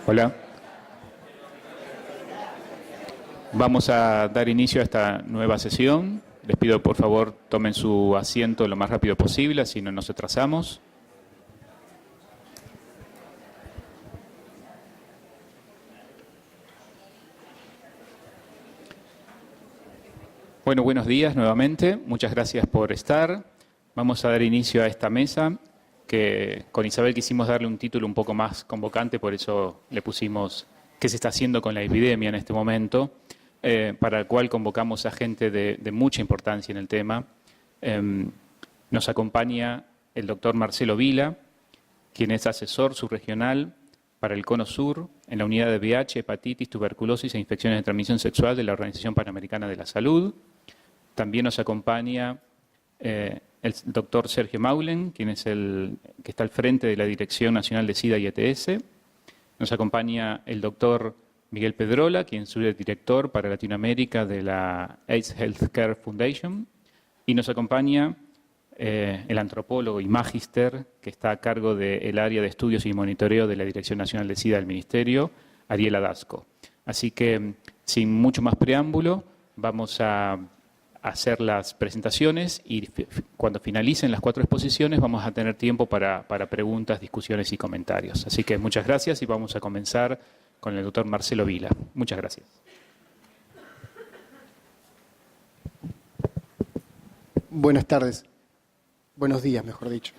Hola. Vamos a dar inicio a esta nueva sesión. Les pido por favor tomen su asiento lo más rápido posible, así no nos atrasamos. Bueno, buenos días nuevamente. Muchas gracias por estar. Vamos a dar inicio a esta mesa que con Isabel quisimos darle un título un poco más convocante, por eso le pusimos ¿qué se está haciendo con la epidemia en este momento? Para el cual convocamos a gente de mucha importancia en el tema. Nos acompaña el doctor Marcelo Vila, quien es asesor subregional para el Cono Sur en la unidad de VIH, hepatitis, tuberculosis e infecciones de transmisión sexual de la Organización Panamericana de la Salud. También nos acompaña el doctor Sergio Maulen, quien es el que está al frente de la Dirección Nacional de SIDA y ETS. Nos acompaña el doctor Miguel Pedrola, quien es director para Latinoamérica de la AIDS Healthcare Foundation. Y nos acompaña el antropólogo y magíster que está a cargo del área de estudios y monitoreo de la Dirección Nacional de SIDA del Ministerio, Ariel Adasco. Así que, sin mucho más preámbulo, vamos a hacer las presentaciones y cuando finalicen las 4 exposiciones vamos a tener tiempo para preguntas, discusiones y comentarios. Así que muchas gracias y vamos a comenzar con el doctor Marcelo Vila. Muchas gracias. Buenas tardes. Buenos días, mejor dicho.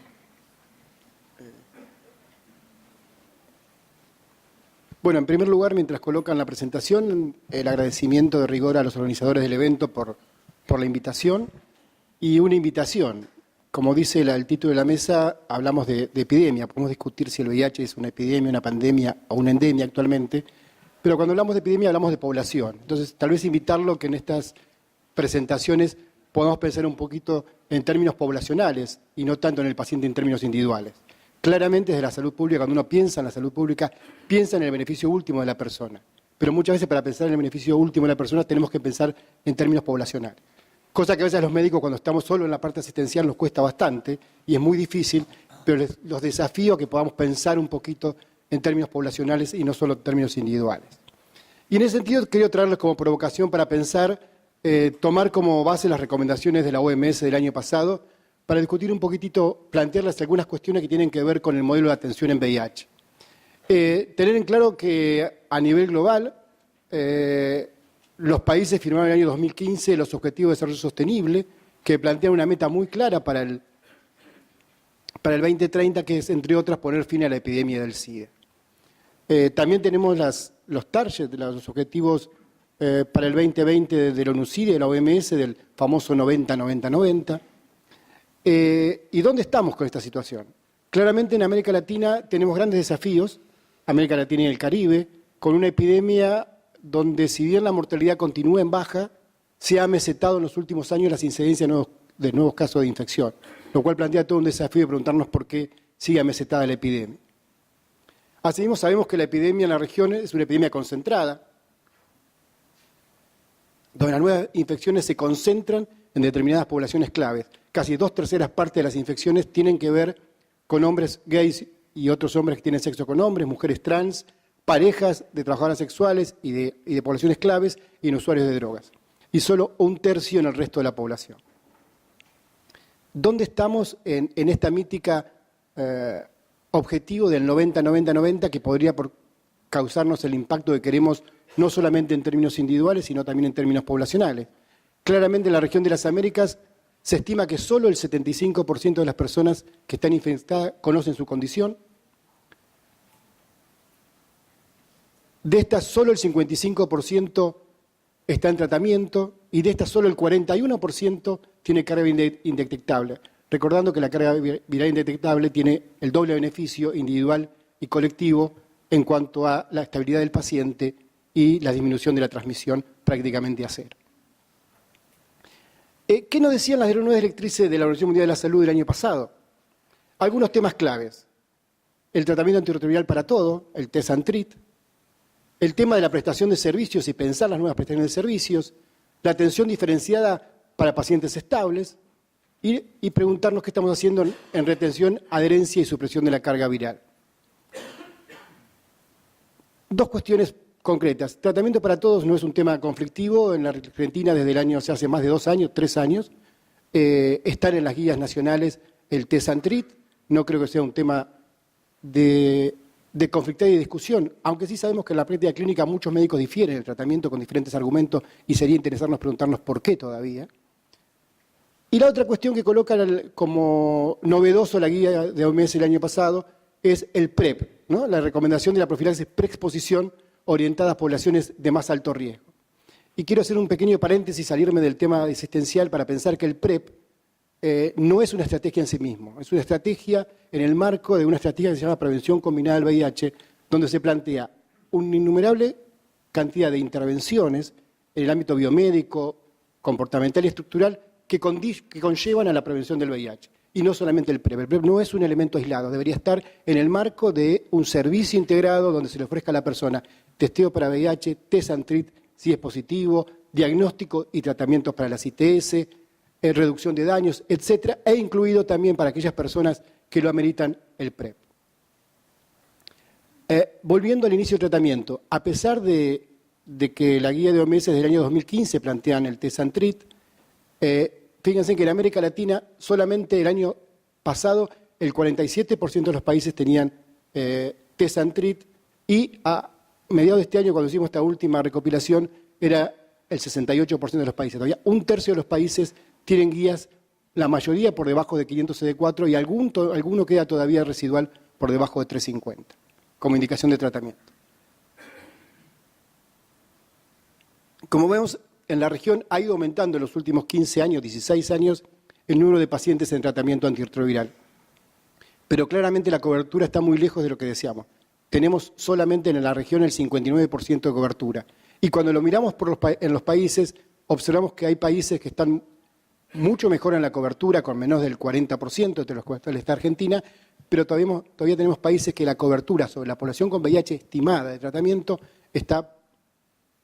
Bueno, en primer lugar, mientras colocan la presentación, el agradecimiento de rigor a los organizadores del evento por la invitación y una invitación. Como dice el título de la mesa, hablamos de epidemia. Podemos discutir si el VIH es una epidemia, una pandemia o una endemia actualmente, pero cuando hablamos de epidemia hablamos de población. Entonces, tal vez invitarlo que en estas presentaciones podamos pensar un poquito en términos poblacionales y no tanto en el paciente en términos individuales. Claramente desde la salud pública, cuando uno piensa en la salud pública, piensa en el beneficio último de la persona. Pero muchas veces para pensar en el beneficio último de la persona tenemos que pensar en términos poblacionales. Cosa que a veces a los médicos cuando estamos solo en la parte asistencial nos cuesta bastante y es muy difícil, pero los desafíos que podamos pensar un poquito en términos poblacionales y no solo en términos individuales. Y en ese sentido quería traerles como provocación para pensar, tomar como base las recomendaciones de la OMS del año pasado para discutir un poquitito, plantearles algunas cuestiones que tienen que ver con el modelo de atención en VIH. Tener en claro que a nivel global, los países firmaron en el año 2015 los Objetivos de Desarrollo Sostenible, que plantean una meta muy clara para el 2030, que es, entre otras, poner fin a la epidemia del SIDA. También tenemos los targets, los objetivos para el 2020 de la ONU-SIDA y de la OMS, del famoso 90-90-90. ¿Y dónde estamos con esta situación? Claramente en América Latina tenemos grandes desafíos, América Latina y el Caribe, con una epidemia donde si bien la mortalidad continúa en baja, se ha mesetado en los últimos años las incidencias de nuevos casos de infección, lo cual plantea todo un desafío de preguntarnos por qué sigue mesetada la epidemia. Asimismo, sabemos que la epidemia en la región es una epidemia concentrada, donde las nuevas infecciones se concentran en determinadas poblaciones claves. Casi 2/3 partes de las infecciones tienen que ver con hombres gays y otros hombres que tienen sexo con hombres, mujeres trans, parejas de trabajadoras sexuales y de poblaciones claves y en usuarios de drogas. Y solo 1/3 en el resto de la población. ¿Dónde estamos en esta mítica objetivo del 90-90-90 que podría causarnos el impacto que queremos no solamente en términos individuales, sino también en términos poblacionales? Claramente en la región de las Américas se estima que solo el 75% de las personas que están infectadas conocen su condición. De estas, solo el 55% está en tratamiento y de estas, solo el 41% tiene carga indetectable. Recordando que la carga viral indetectable tiene el doble beneficio individual y colectivo en cuanto a la estabilidad del paciente y la disminución de la transmisión prácticamente a cero. ¿Qué nos decían las nuevas directrices de la Organización Mundial de la Salud del año pasado? Algunos temas claves. El tratamiento antirretroviral para todo, el test and treat. El tema de la prestación de servicios y pensar las nuevas prestaciones de servicios. La atención diferenciada para pacientes estables. Y preguntarnos qué estamos haciendo en retención, adherencia y supresión de la carga viral. Dos cuestiones concretas. Tratamiento para todos no es un tema conflictivo. En la Argentina desde el año, se hace más de 2 años, 3 años, están en las guías nacionales el test and treat. No creo que sea un tema de conflictividad y discusión, aunque sí sabemos que en la práctica clínica muchos médicos difieren el tratamiento con diferentes argumentos y sería interesarnos preguntarnos por qué todavía. Y la otra cuestión que coloca como novedoso la guía de OMS el año pasado es el PrEP, ¿no? La recomendación de la profilaxis preexposición orientada a poblaciones de más alto riesgo. Y quiero hacer un pequeño paréntesis, salirme del tema existencial para pensar que el PrEP no es una estrategia en sí mismo, es una estrategia en el marco de una estrategia que se llama prevención combinada del VIH, donde se plantea una innumerable cantidad de intervenciones en el ámbito biomédico, comportamental y estructural que conllevan a la prevención del VIH. Y no solamente el PrEP. El PrEP no es un elemento aislado, debería estar en el marco de un servicio integrado donde se le ofrezca a la persona testeo para VIH, test and treat si es positivo, diagnóstico y tratamientos para las ITS, reducción de daños, etcétera, e incluido también para aquellas personas que lo ameritan el PrEP. Volviendo al inicio del tratamiento, a pesar de que la guía de OMS del año 2015 plantean el test and treat, fíjense que en América Latina solamente el año pasado el 47% de los países tenían test and treat y a mediados de este año, cuando hicimos esta última recopilación, era el 68% de los países. Todavía un tercio de los países tienen guías, la mayoría por debajo de 500 CD4 y alguno queda todavía residual por debajo de 350, como indicación de tratamiento. Como vemos, en la región ha ido aumentando en los últimos 15 años, 16 años, el número de pacientes en tratamiento antirretroviral. Pero claramente la cobertura está muy lejos de lo que deseamos. Tenemos solamente en la región el 59% de cobertura. Y cuando lo miramos en los países, observamos que hay países que están mucho mejor en la cobertura, con menos del 40%, entre los cuales está Argentina, pero todavía tenemos países que la cobertura sobre la población con VIH estimada de tratamiento está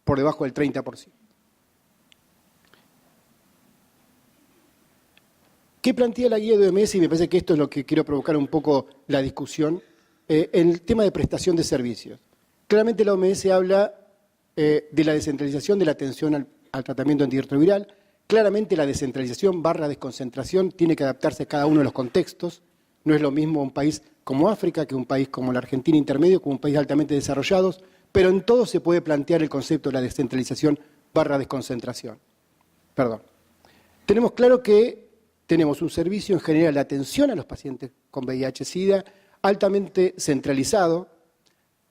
por debajo del 30%. ¿Qué plantea la guía de OMS? Y me parece que esto es lo que quiero provocar un poco la discusión, en el tema de prestación de servicios. Claramente la OMS habla de la descentralización de la atención al tratamiento antirretroviral. Claramente la descentralización / desconcentración tiene que adaptarse a cada uno de los contextos. No es lo mismo un país como África que un país como la Argentina intermedio, como un país altamente desarrollado, pero en todo se puede plantear el concepto de la descentralización / desconcentración. Tenemos claro que tenemos un servicio en general de atención a los pacientes con VIH-Sida altamente centralizado,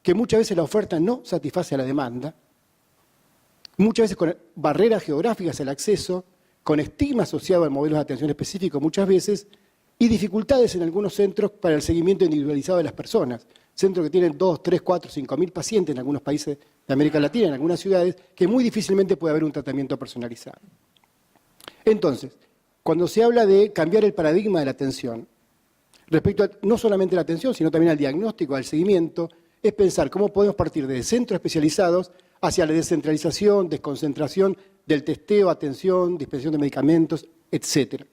que muchas veces la oferta no satisface a la demanda, muchas veces con barreras geográficas al acceso, con estigma asociado al modelo de atención específico muchas veces, y dificultades en algunos centros para el seguimiento individualizado de las personas. Centros que tienen 2, 3, 4, 5.000 pacientes en algunos países de América Latina, en algunas ciudades, que muy difícilmente puede haber un tratamiento personalizado. Entonces, cuando se habla de cambiar el paradigma de la atención, respecto a no solamente la atención, sino también al diagnóstico, al seguimiento, es pensar cómo podemos partir de centros especializados hacia la descentralización, desconcentración del testeo, atención, dispensación de medicamentos, etc.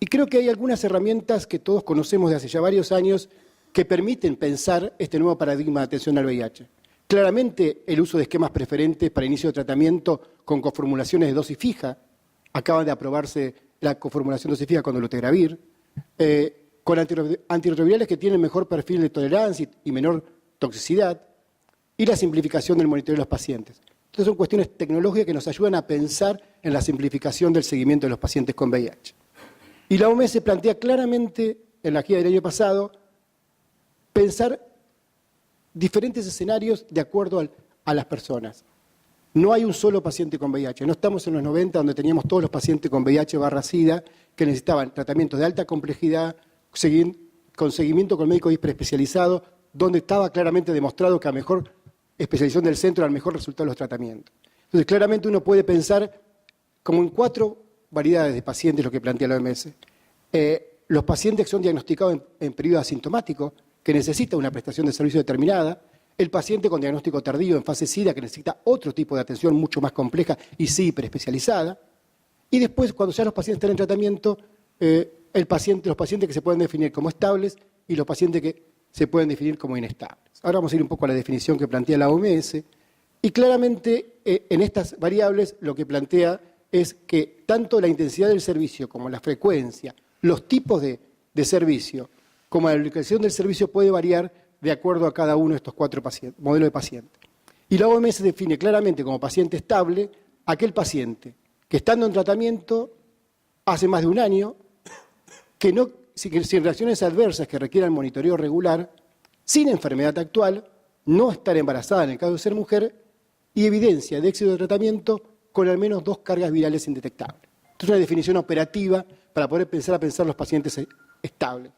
Y creo que hay algunas herramientas que todos conocemos de hace ya varios años que permiten pensar este nuevo paradigma de atención al VIH. Claramente el uso de esquemas preferentes para inicio de tratamiento con coformulaciones de dosis fija. Acaban de aprobarse la coformulación de dosis fija con dolutegravir. Con antirretrovirales que tienen mejor perfil de tolerancia y menor toxicidad. Y la simplificación del monitoreo de los pacientes. Entonces son cuestiones tecnológicas que nos ayudan a pensar en la simplificación del seguimiento de los pacientes con VIH. Y la OMS plantea claramente en la guía del año pasado pensar diferentes escenarios de acuerdo a las personas. No hay un solo paciente con VIH. No estamos en los 90 donde teníamos todos los pacientes con VIH/SIDA que necesitaban tratamientos de alta complejidad, con seguimiento con médico hiperespecializado, donde estaba claramente demostrado que a mejor especialización del centro era el mejor resultado de los tratamientos. Entonces, claramente uno puede pensar como en 4 variedades de pacientes, lo que plantea la OMS. Los pacientes que son diagnosticados en periodo asintomático, que necesita una prestación de servicio determinada, el paciente con diagnóstico tardío en fase SIDA, que necesita otro tipo de atención mucho más compleja y sí hiperespecializada, y después, cuando ya los pacientes están en tratamiento, los pacientes que se pueden definir como estables y los pacientes que se pueden definir como inestables. Ahora vamos a ir un poco a la definición que plantea la OMS, y claramente en estas variables lo que plantea es que tanto la intensidad del servicio como la frecuencia, los tipos de servicio, como la ubicación del servicio puede variar de acuerdo a cada uno de estos 4 modelos de paciente. Y la OMS define claramente como paciente estable aquel paciente que estando en tratamiento hace más de un año, que sin reacciones adversas que requieran monitoreo regular, sin enfermedad actual, no estar embarazada en el caso de ser mujer y evidencia de éxito de tratamiento con al menos 2 cargas virales indetectables. Esto es una definición operativa para poder pensar los pacientes estables.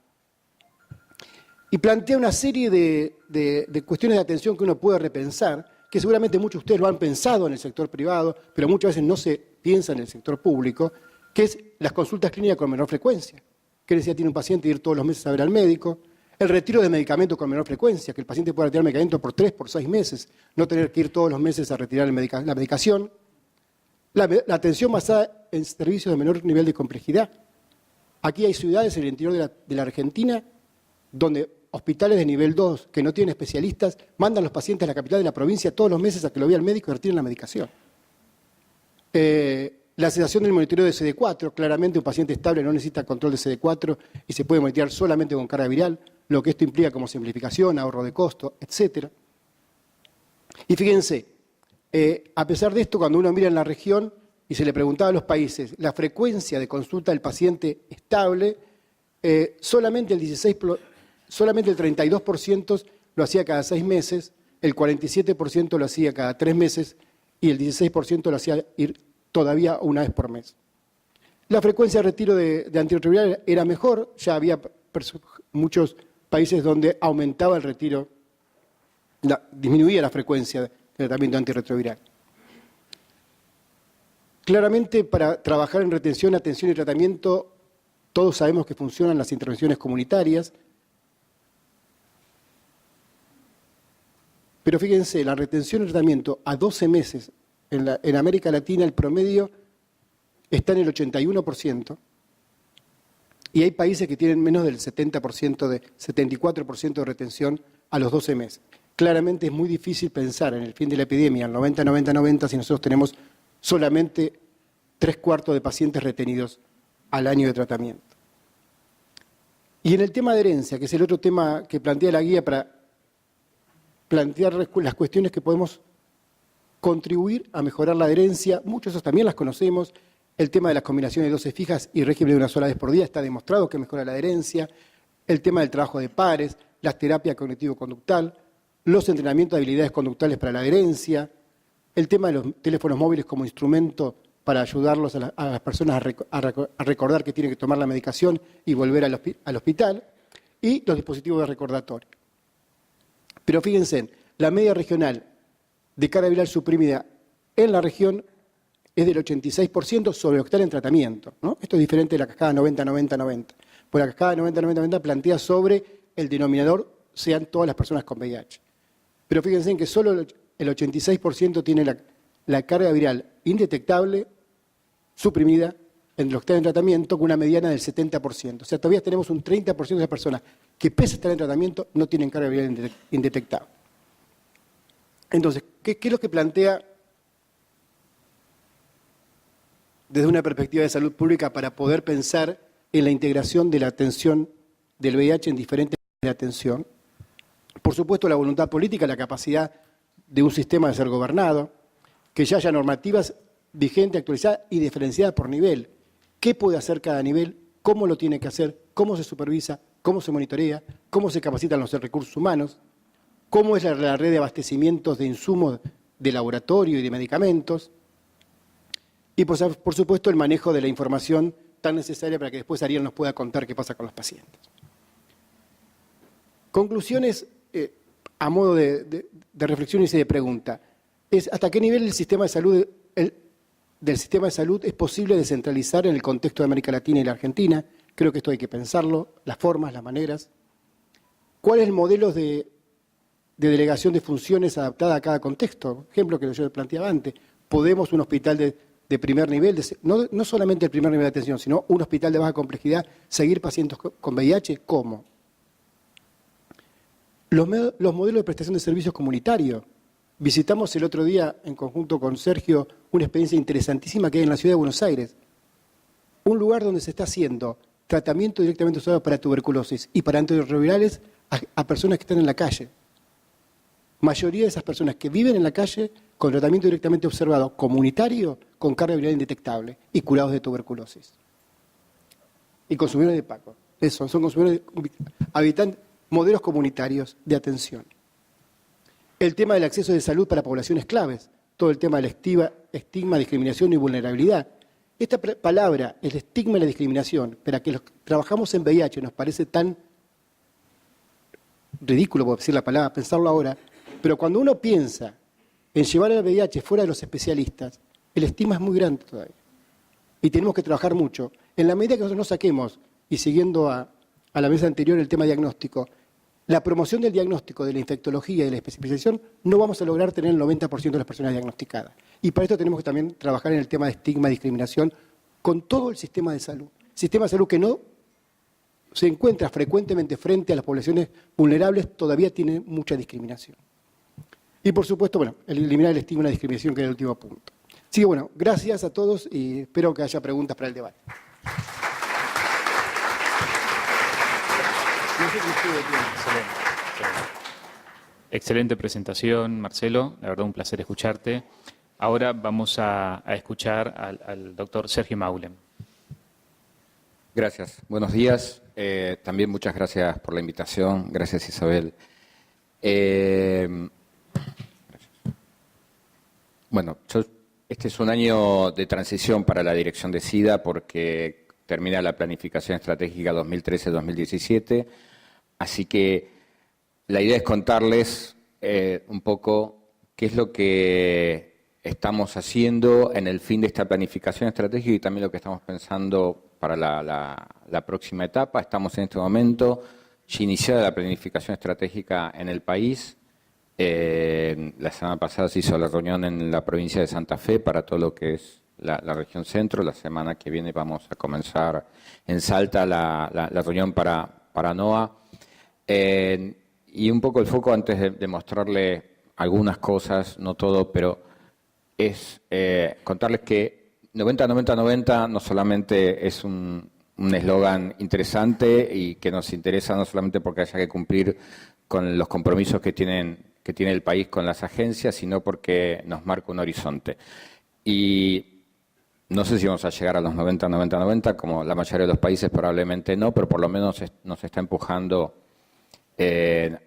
Y plantea una serie de cuestiones de atención que uno puede repensar, que seguramente muchos de ustedes lo han pensado en el sector privado, pero muchas veces no se piensa en el sector público, que es las consultas clínicas con menor frecuencia. ¿Qué necesidad tiene un paciente de ir todos los meses a ver al médico? El retiro de medicamentos con menor frecuencia, que el paciente pueda retirar medicamentos por 3, por 6 meses, no tener que ir todos los meses a retirar la medicación. La atención basada en servicios de menor nivel de complejidad. Aquí hay ciudades en el interior de la Argentina donde hospitales de nivel 2 que no tienen especialistas mandan a los pacientes a la capital de la provincia todos los meses a que lo vea el médico y retiren la medicación. La cesación del monitoreo de CD4, claramente un paciente estable no necesita control de CD4 y se puede monitorear solamente con carga viral, lo que esto implica como simplificación, ahorro de costo, etc. Y fíjense, a pesar de esto, cuando uno mira en la región y se le preguntaba a los países la frecuencia de consulta del paciente estable, solamente el 32% lo hacía cada 6 meses, el 47% lo hacía cada 3 meses y el 16% lo hacía ir todavía una vez por mes. La frecuencia de retiro de antirretroviral era mejor, ya había muchos países donde aumentaba el retiro, disminuía la frecuencia de tratamiento antirretroviral. Claramente, para trabajar en retención, atención y tratamiento, todos sabemos que funcionan las intervenciones comunitarias, pero fíjense, la retención y tratamiento a 12 meses en América Latina el promedio está en el 81%, y hay países que tienen menos del 74% de retención a los 12 meses. Claramente es muy difícil pensar en el fin de la epidemia, el 90-90-90, si nosotros tenemos solamente 3/4 de pacientes retenidos al año de tratamiento. Y en el tema de herencia, que es el otro tema que plantea la guía para plantear las cuestiones que podemos contribuir a mejorar la adherencia, muchos de esos también las conocemos. El tema de las combinaciones de dosis fijas y régimen de una sola vez por día está demostrado que mejora la adherencia. El tema del trabajo de pares, las terapias cognitivo-conductal, los entrenamientos de habilidades conductuales para la adherencia, el tema de los teléfonos móviles como instrumento para ayudarlos a las personas a recordar que tienen que tomar la medicación y volver al hospital, y los dispositivos de recordatorio. Pero fíjense, la media regional de carga viral suprimida en la región es del 86% sobre lo que está en tratamiento, ¿no? Esto es diferente de la cascada 90-90-90. Pues la cascada 90-90-90 plantea sobre el denominador sean todas las personas con VIH. Pero fíjense en que solo el 86% tiene la carga viral indetectable, suprimida, en lo que está en tratamiento, con una mediana del 70%. O sea, todavía tenemos un 30% de las personas que, pese a estar en tratamiento, no tienen carga viral indetectable. Entonces, ¿qué es lo que plantea desde una perspectiva de salud pública para poder pensar en la integración de la atención del VIH en diferentes áreas de atención? Por supuesto, la voluntad política, la capacidad de un sistema de ser gobernado, que ya haya normativas vigentes, actualizadas y diferenciadas por nivel. ¿Qué puede hacer cada nivel? ¿Cómo lo tiene que hacer? ¿Cómo se supervisa? ¿Cómo se monitorea? ¿Cómo se capacitan los recursos humanos? ¿Cómo es la red de abastecimientos de insumos de laboratorio y de medicamentos? Y por supuesto el manejo de la información tan necesaria para que después Ariel nos pueda contar qué pasa con los pacientes. Conclusiones a modo de reflexión y de pregunta. ¿Hasta qué nivel el sistema de salud, del sistema de salud es posible descentralizar en el contexto de América Latina y la Argentina? Creo que esto hay que pensarlo, las formas, las maneras. ¿Cuál es el modelo de delegación de funciones adaptada a cada contexto? Ejemplo que yo planteaba antes. ¿Podemos un hospital de primer nivel, no solamente el primer nivel de atención, sino un hospital de baja complejidad, seguir pacientes con VIH? ¿Cómo? Los modelos de prestación de servicios comunitarios. Visitamos el otro día, en conjunto con Sergio, una experiencia interesantísima que hay en la ciudad de Buenos Aires. Un lugar donde se está haciendo tratamiento directamente usado para tuberculosis y para antirretrovirales a personas que están en la calle. Mayoría de esas personas que viven en la calle con tratamiento directamente observado comunitario con carga viral indetectable y curados de tuberculosis. Y consumidores de Paco. Eso, son consumidores, habitantes, modelos comunitarios de atención. El tema del acceso de salud para poblaciones claves, todo el tema del estigma, discriminación y vulnerabilidad. Esta palabra, el estigma y la discriminación, para que los que trabajamos en VIH nos parece tan ridículo, por decir la palabra, pensarlo ahora, pero cuando uno piensa en llevar el VIH fuera de los especialistas, el estigma es muy grande todavía. Y tenemos que trabajar mucho. En la medida que nosotros no saquemos, y siguiendo a la mesa anterior el tema diagnóstico, la promoción del diagnóstico, de la infectología y de la especialización, no vamos a lograr tener el 90% de las personas diagnosticadas. Y para esto tenemos que también trabajar en el tema de estigma y discriminación con todo el sistema de salud. Sistema de salud que no se encuentra frecuentemente frente a las poblaciones vulnerables, todavía tiene mucha discriminación. Y por supuesto, bueno, eliminar el estigma y la discriminación, que era el último punto. Así que bueno, gracias a todos y espero que haya preguntas para el debate. Excelente presentación, Marcelo. La verdad, un placer escucharte. Ahora vamos a escuchar al doctor Sergio Maulem. Gracias. Buenos días. También muchas gracias por la invitación. Gracias, Isabel. Bueno, este es un año de transición para la dirección de SIDA porque termina la planificación estratégica 2013-2017. Así que la idea es contarles un poco qué es lo que estamos haciendo en el fin de esta planificación estratégica y también lo que estamos pensando para la próxima etapa. Estamos en este momento ya iniciada la planificación estratégica en el país. La semana pasada se hizo la reunión en la provincia de Santa Fe para todo lo que es la región centro. La semana que viene vamos a comenzar en Salta la reunión para NOA. Y un poco el foco, antes de mostrarle algunas cosas, no todo, pero es contarles que 90-90-90 no solamente es un eslogan interesante y que nos interesa no solamente porque haya que cumplir con los compromisos que tiene el país con las agencias, sino porque nos marca un horizonte. Y no sé si vamos a llegar a los 90-90-90, como la mayoría de los países probablemente no, pero por lo menos nos está empujando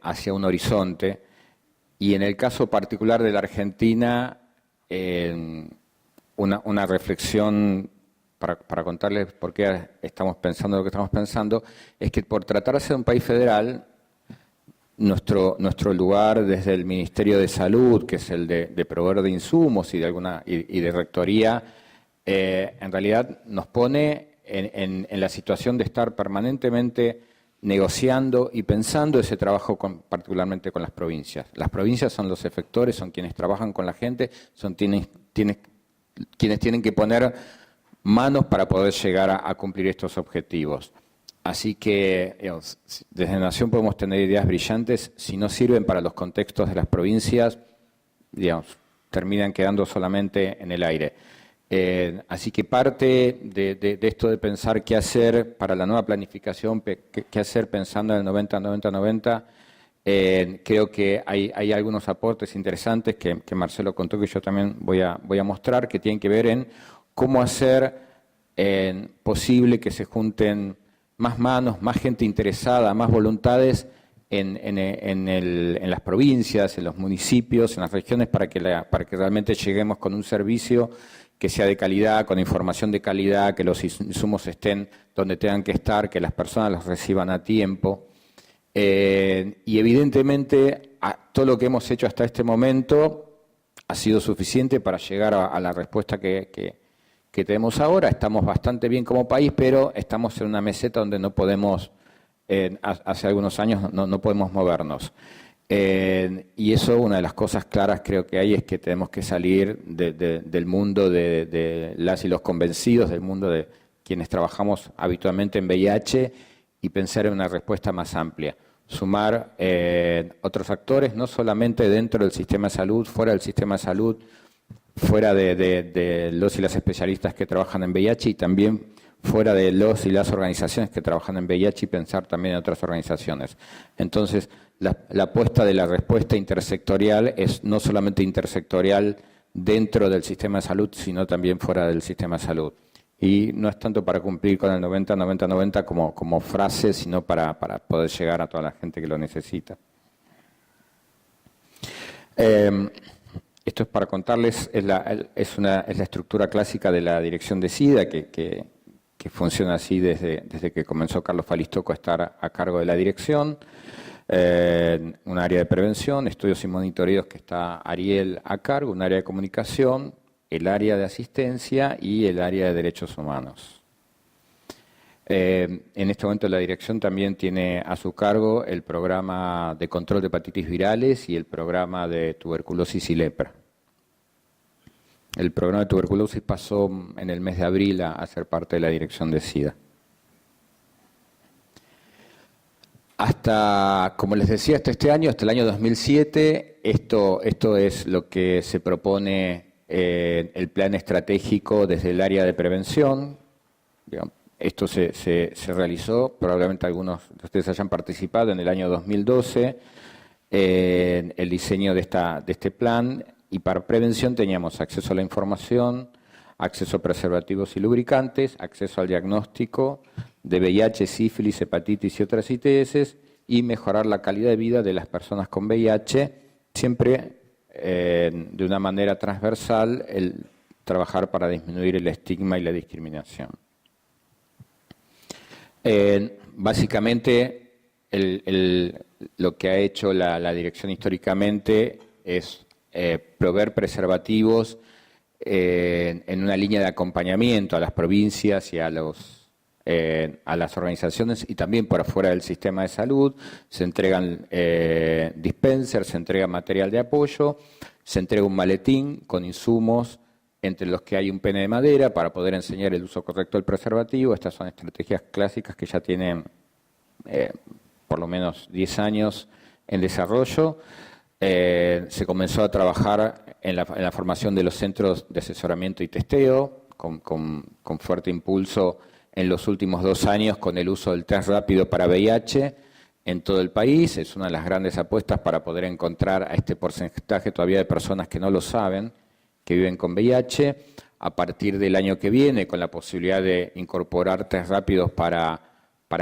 hacia un horizonte. Y en el caso particular de la Argentina, una reflexión para contarles por qué estamos pensando lo que estamos pensando, es que por tratarse de un país federal, nuestro lugar desde el Ministerio de Salud, que es el de proveedor de insumos y de rectoría, en realidad nos pone en la situación de estar permanentemente negociando y pensando ese trabajo particularmente con las provincias. Las provincias son los efectores, son quienes trabajan con la gente, son quienes tienen que poner manos para poder llegar a cumplir estos objetivos. Así que, digamos, desde Nación podemos tener ideas brillantes, si no sirven para los contextos de las provincias, digamos, terminan quedando solamente en el aire. Así que parte de esto de pensar qué hacer para la nueva planificación, qué hacer pensando en el 90-90-90, creo que hay algunos aportes interesantes que Marcelo contó, que yo también voy a mostrar, que tienen que ver en cómo hacer posible que se junten más manos, más gente interesada, más voluntades en las provincias, en los municipios, en las regiones, para que realmente lleguemos con un servicio que sea de calidad, con información de calidad, que los insumos estén donde tengan que estar, que las personas los reciban a tiempo. Y evidentemente todo lo que hemos hecho hasta este momento ha sido suficiente para llegar a la respuesta que tenemos ahora. Estamos bastante bien como país, pero estamos en una meseta donde no podemos, hace algunos años no podemos movernos. Y eso, una de las cosas claras creo que hay, es que tenemos que salir del mundo de las y los convencidos, del mundo de quienes trabajamos habitualmente en VIH y pensar en una respuesta más amplia. sumar otros actores, no solamente dentro del sistema de salud, fuera del sistema de salud, fuera de los y las especialistas que trabajan en VIH y también fuera de los y las organizaciones que trabajan en VIH y pensar también en otras organizaciones. Entonces, la apuesta de la respuesta intersectorial es no solamente intersectorial dentro del sistema de salud, sino también fuera del sistema de salud. Y no es tanto para cumplir con el 90-90-90 como frase, sino para poder llegar a toda la gente que lo necesita. Esto es para contarles, es la estructura clásica de la dirección de SIDA, que funciona así desde que comenzó Carlos Falistoco a estar a cargo de la dirección. Un área de prevención, estudios y monitoreos que está Ariel a cargo, un área de comunicación, el área de asistencia y el área de derechos humanos. En este momento la dirección también tiene a su cargo el programa de control de hepatitis virales y el programa de tuberculosis y lepra. El programa de tuberculosis pasó en el mes de abril a ser parte de la dirección de SIDA. Hasta, como les decía, hasta este año, hasta el año 2007, esto es lo que se propone el plan estratégico desde el área de prevención. Digamos, esto se realizó, probablemente algunos de ustedes hayan participado en el año 2012, en el diseño de este plan, y para prevención teníamos acceso a la información, acceso a preservativos y lubricantes, acceso al diagnóstico de VIH, sífilis, hepatitis y otras ITS, y mejorar la calidad de vida de las personas con VIH, siempre de una manera transversal, el trabajar para disminuir el estigma y la discriminación. Básicamente, lo que ha hecho la dirección históricamente es proveer preservativos en una línea de acompañamiento a las provincias y a las organizaciones y también por afuera del sistema de salud. Se entregan dispensers, se entrega material de apoyo, se entrega un maletín con insumos entre los que hay un pene de madera para poder enseñar el uso correcto del preservativo. Estas son estrategias clásicas que ya tienen por lo menos 10 años en desarrollo. Se comenzó a trabajar en la formación de los centros de asesoramiento y testeo, con fuerte impulso en los últimos 2 años con el uso del test rápido para VIH en todo el país. Es una de las grandes apuestas para poder encontrar a este porcentaje todavía de personas que no lo saben, que viven con VIH. A partir del año que viene, con la posibilidad de incorporar test rápidos para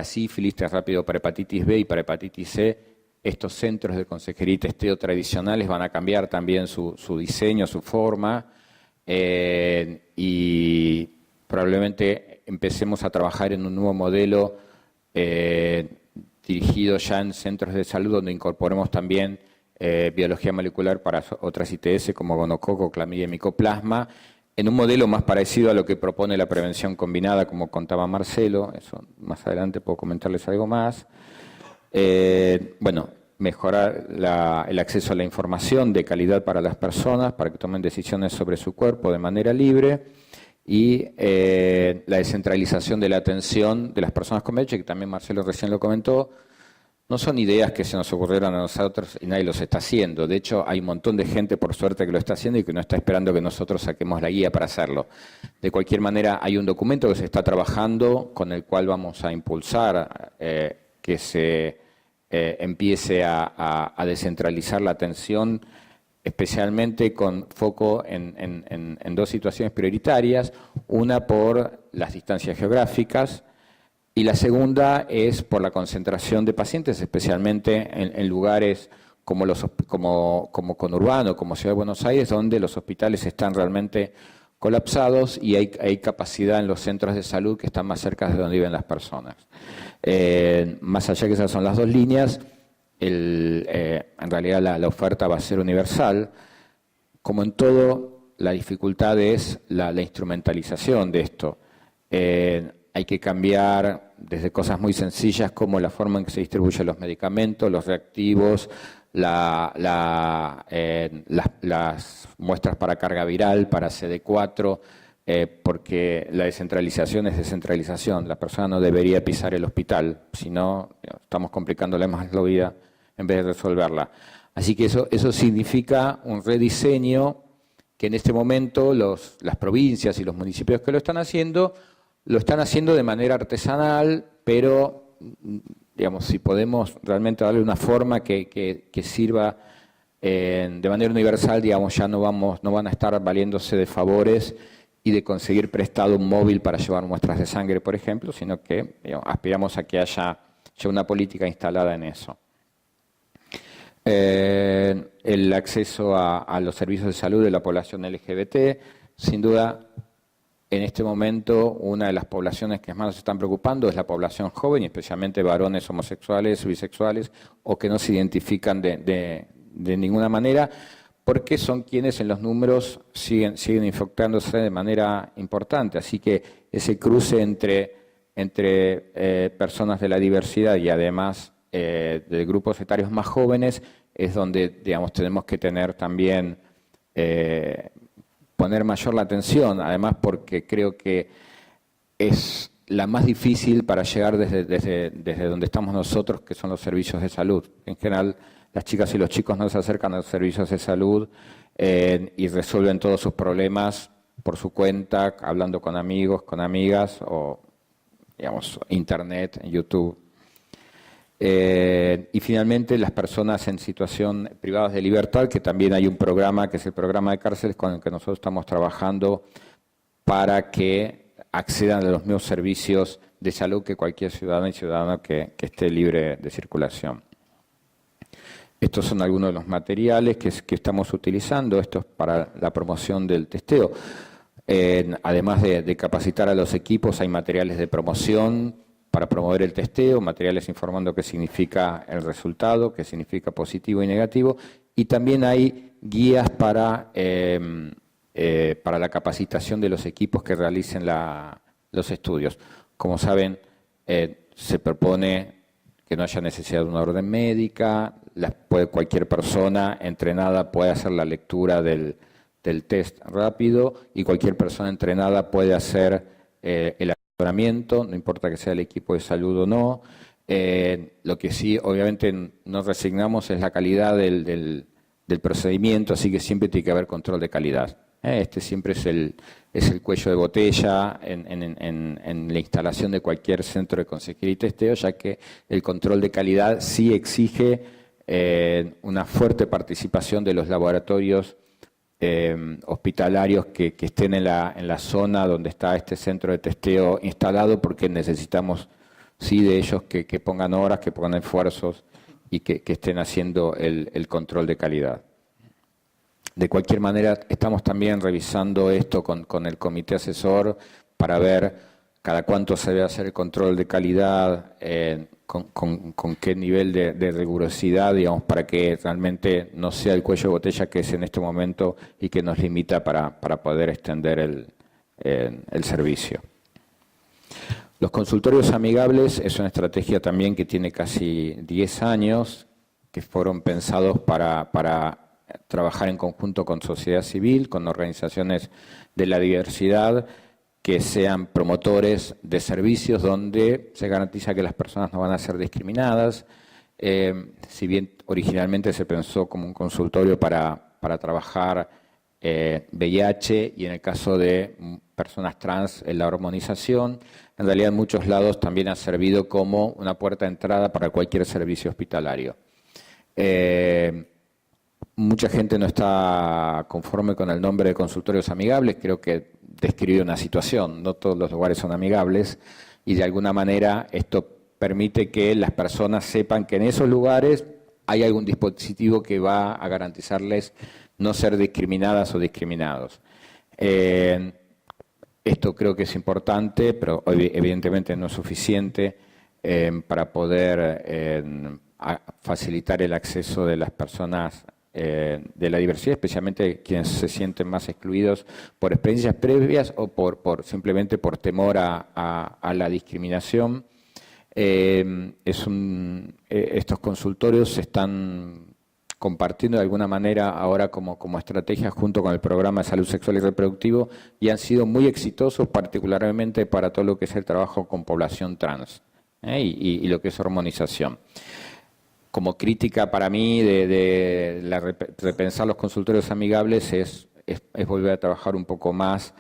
sífilis, test rápido para hepatitis B y para hepatitis C, estos centros de consejería y testeo tradicionales van a cambiar también su diseño, su forma, y probablemente empecemos a trabajar en un nuevo modelo dirigido ya en centros de salud donde incorporemos también biología molecular para otras ITS como gonococo, clamidia y micoplasma, en un modelo más parecido a lo que propone la prevención combinada, como contaba Marcelo. Eso más adelante puedo comentarles algo más. Mejorar el acceso a la información de calidad para las personas, para que tomen decisiones sobre su cuerpo de manera libre, y la descentralización de la atención de las personas con VIH, que también Marcelo recién lo comentó. No son ideas que se nos ocurrieron a nosotros y nadie los está haciendo. De hecho, hay un montón de gente, por suerte, que lo está haciendo y que no está esperando que nosotros saquemos la guía para hacerlo. De cualquier manera, hay un documento que se está trabajando con el cual vamos a impulsar que se empiece a descentralizar la atención, especialmente con foco en 2 situaciones prioritarias. Una por las distancias geográficas, y la segunda es por la concentración de pacientes, especialmente en lugares como conurbano, como Ciudad de Buenos Aires, donde los hospitales están realmente colapsados y hay capacidad en los centros de salud que están más cerca de donde viven las personas. Más allá que esas son las 2 líneas, en realidad la oferta va a ser universal. Como en todo, la dificultad es la instrumentalización de esto. Hay que cambiar desde cosas muy sencillas como la forma en que se distribuyen los medicamentos, los reactivos, las muestras para carga viral, para CD4, porque la descentralización es descentralización. La persona no debería pisar el hospital, si no estamos complicándole más la vida en vez de resolverla. Así que eso significa un rediseño que en este momento las provincias y los municipios que lo están haciendo de manera artesanal, pero digamos, si podemos realmente darle una forma que sirva de manera universal, digamos, ya no van a estar valiéndose de favores y de conseguir prestado un móvil para llevar muestras de sangre, por ejemplo, sino que digamos, aspiramos a que haya ya una política instalada en eso. El acceso a los servicios de salud de la población LGBT, sin duda, en este momento una de las poblaciones que más nos están preocupando es la población joven, y especialmente varones homosexuales, bisexuales o que no se identifican de ninguna manera, porque son quienes en los números siguen infectándose de manera importante. Así que ese cruce entre personas de la diversidad y además de grupos etarios más jóvenes es donde, digamos, tenemos que tener también, poner mayor la atención, además porque creo que es la más difícil para llegar desde donde estamos nosotros, que son los servicios de salud. En general, las chicas y los chicos no se acercan a los servicios de salud y resuelven todos sus problemas por su cuenta, hablando con amigos, con amigas o, digamos, internet, YouTube. Y finalmente, las personas en situación privadas de libertad, que también hay un programa, que es el programa de cárceles, con el que nosotros estamos trabajando para que accedan a los mismos servicios de salud que cualquier ciudadano y ciudadano que esté libre de circulación. Estos son algunos de los materiales que estamos utilizando. Esto es para la promoción del testeo. Además de capacitar a los equipos, hay materiales de promoción para promover el testeo, materiales informando qué significa el resultado, qué significa positivo y negativo, y también hay guías para la capacitación de los equipos que realicen los estudios. Como saben, se propone que no haya necesidad de una orden médica, cualquier persona entrenada puede hacer la lectura del test rápido y cualquier persona entrenada puede hacer el asesoramiento, no importa que sea el equipo de salud o no. Lo que sí, obviamente, nos resignamos es la calidad del procedimiento, así que siempre tiene que haber control de calidad. Este siempre es el cuello de botella en la instalación de cualquier centro de consejería y testeo, ya que el control de calidad sí exige una fuerte participación de los laboratorios hospitalarios que estén en la zona donde está este centro de testeo instalado, porque necesitamos sí de ellos que pongan horas, que pongan esfuerzos y que estén haciendo el control de calidad. De cualquier manera, estamos también revisando esto con el comité asesor para ver cada cuánto se debe hacer el control de calidad, con qué nivel de rigurosidad, digamos, para que realmente no sea el cuello de botella que es en este momento y que nos limita para poder extender el servicio. Los consultorios amigables es una estrategia también que tiene casi 10 años, que fueron pensados para trabajar en conjunto con sociedad civil, con organizaciones de la diversidad, que sean promotores de servicios donde se garantiza que las personas no van a ser discriminadas. Si bien originalmente se pensó como un consultorio para trabajar VIH y en el caso de personas trans en la hormonización, en realidad en muchos lados también ha servido como una puerta de entrada para cualquier servicio hospitalario. Mucha gente no está conforme con el nombre de consultorios amigables, creo que describe una situación, no todos los lugares son amigables y de alguna manera esto permite que las personas sepan que en esos lugares hay algún dispositivo que va a garantizarles no ser discriminadas o discriminados. Esto creo que es importante, pero evidentemente no es suficiente para poder facilitar el acceso de las personas de la diversidad, especialmente quienes se sienten más excluidos por experiencias previas o simplemente por temor a la discriminación. Estos consultorios están compartiendo de alguna manera ahora como estrategia junto con el programa de salud sexual y reproductivo y han sido muy exitosos, particularmente para todo lo que es el trabajo con población trans y lo que es hormonización. Como crítica para mí de repensar los consultorios amigables es volver a trabajar un poco más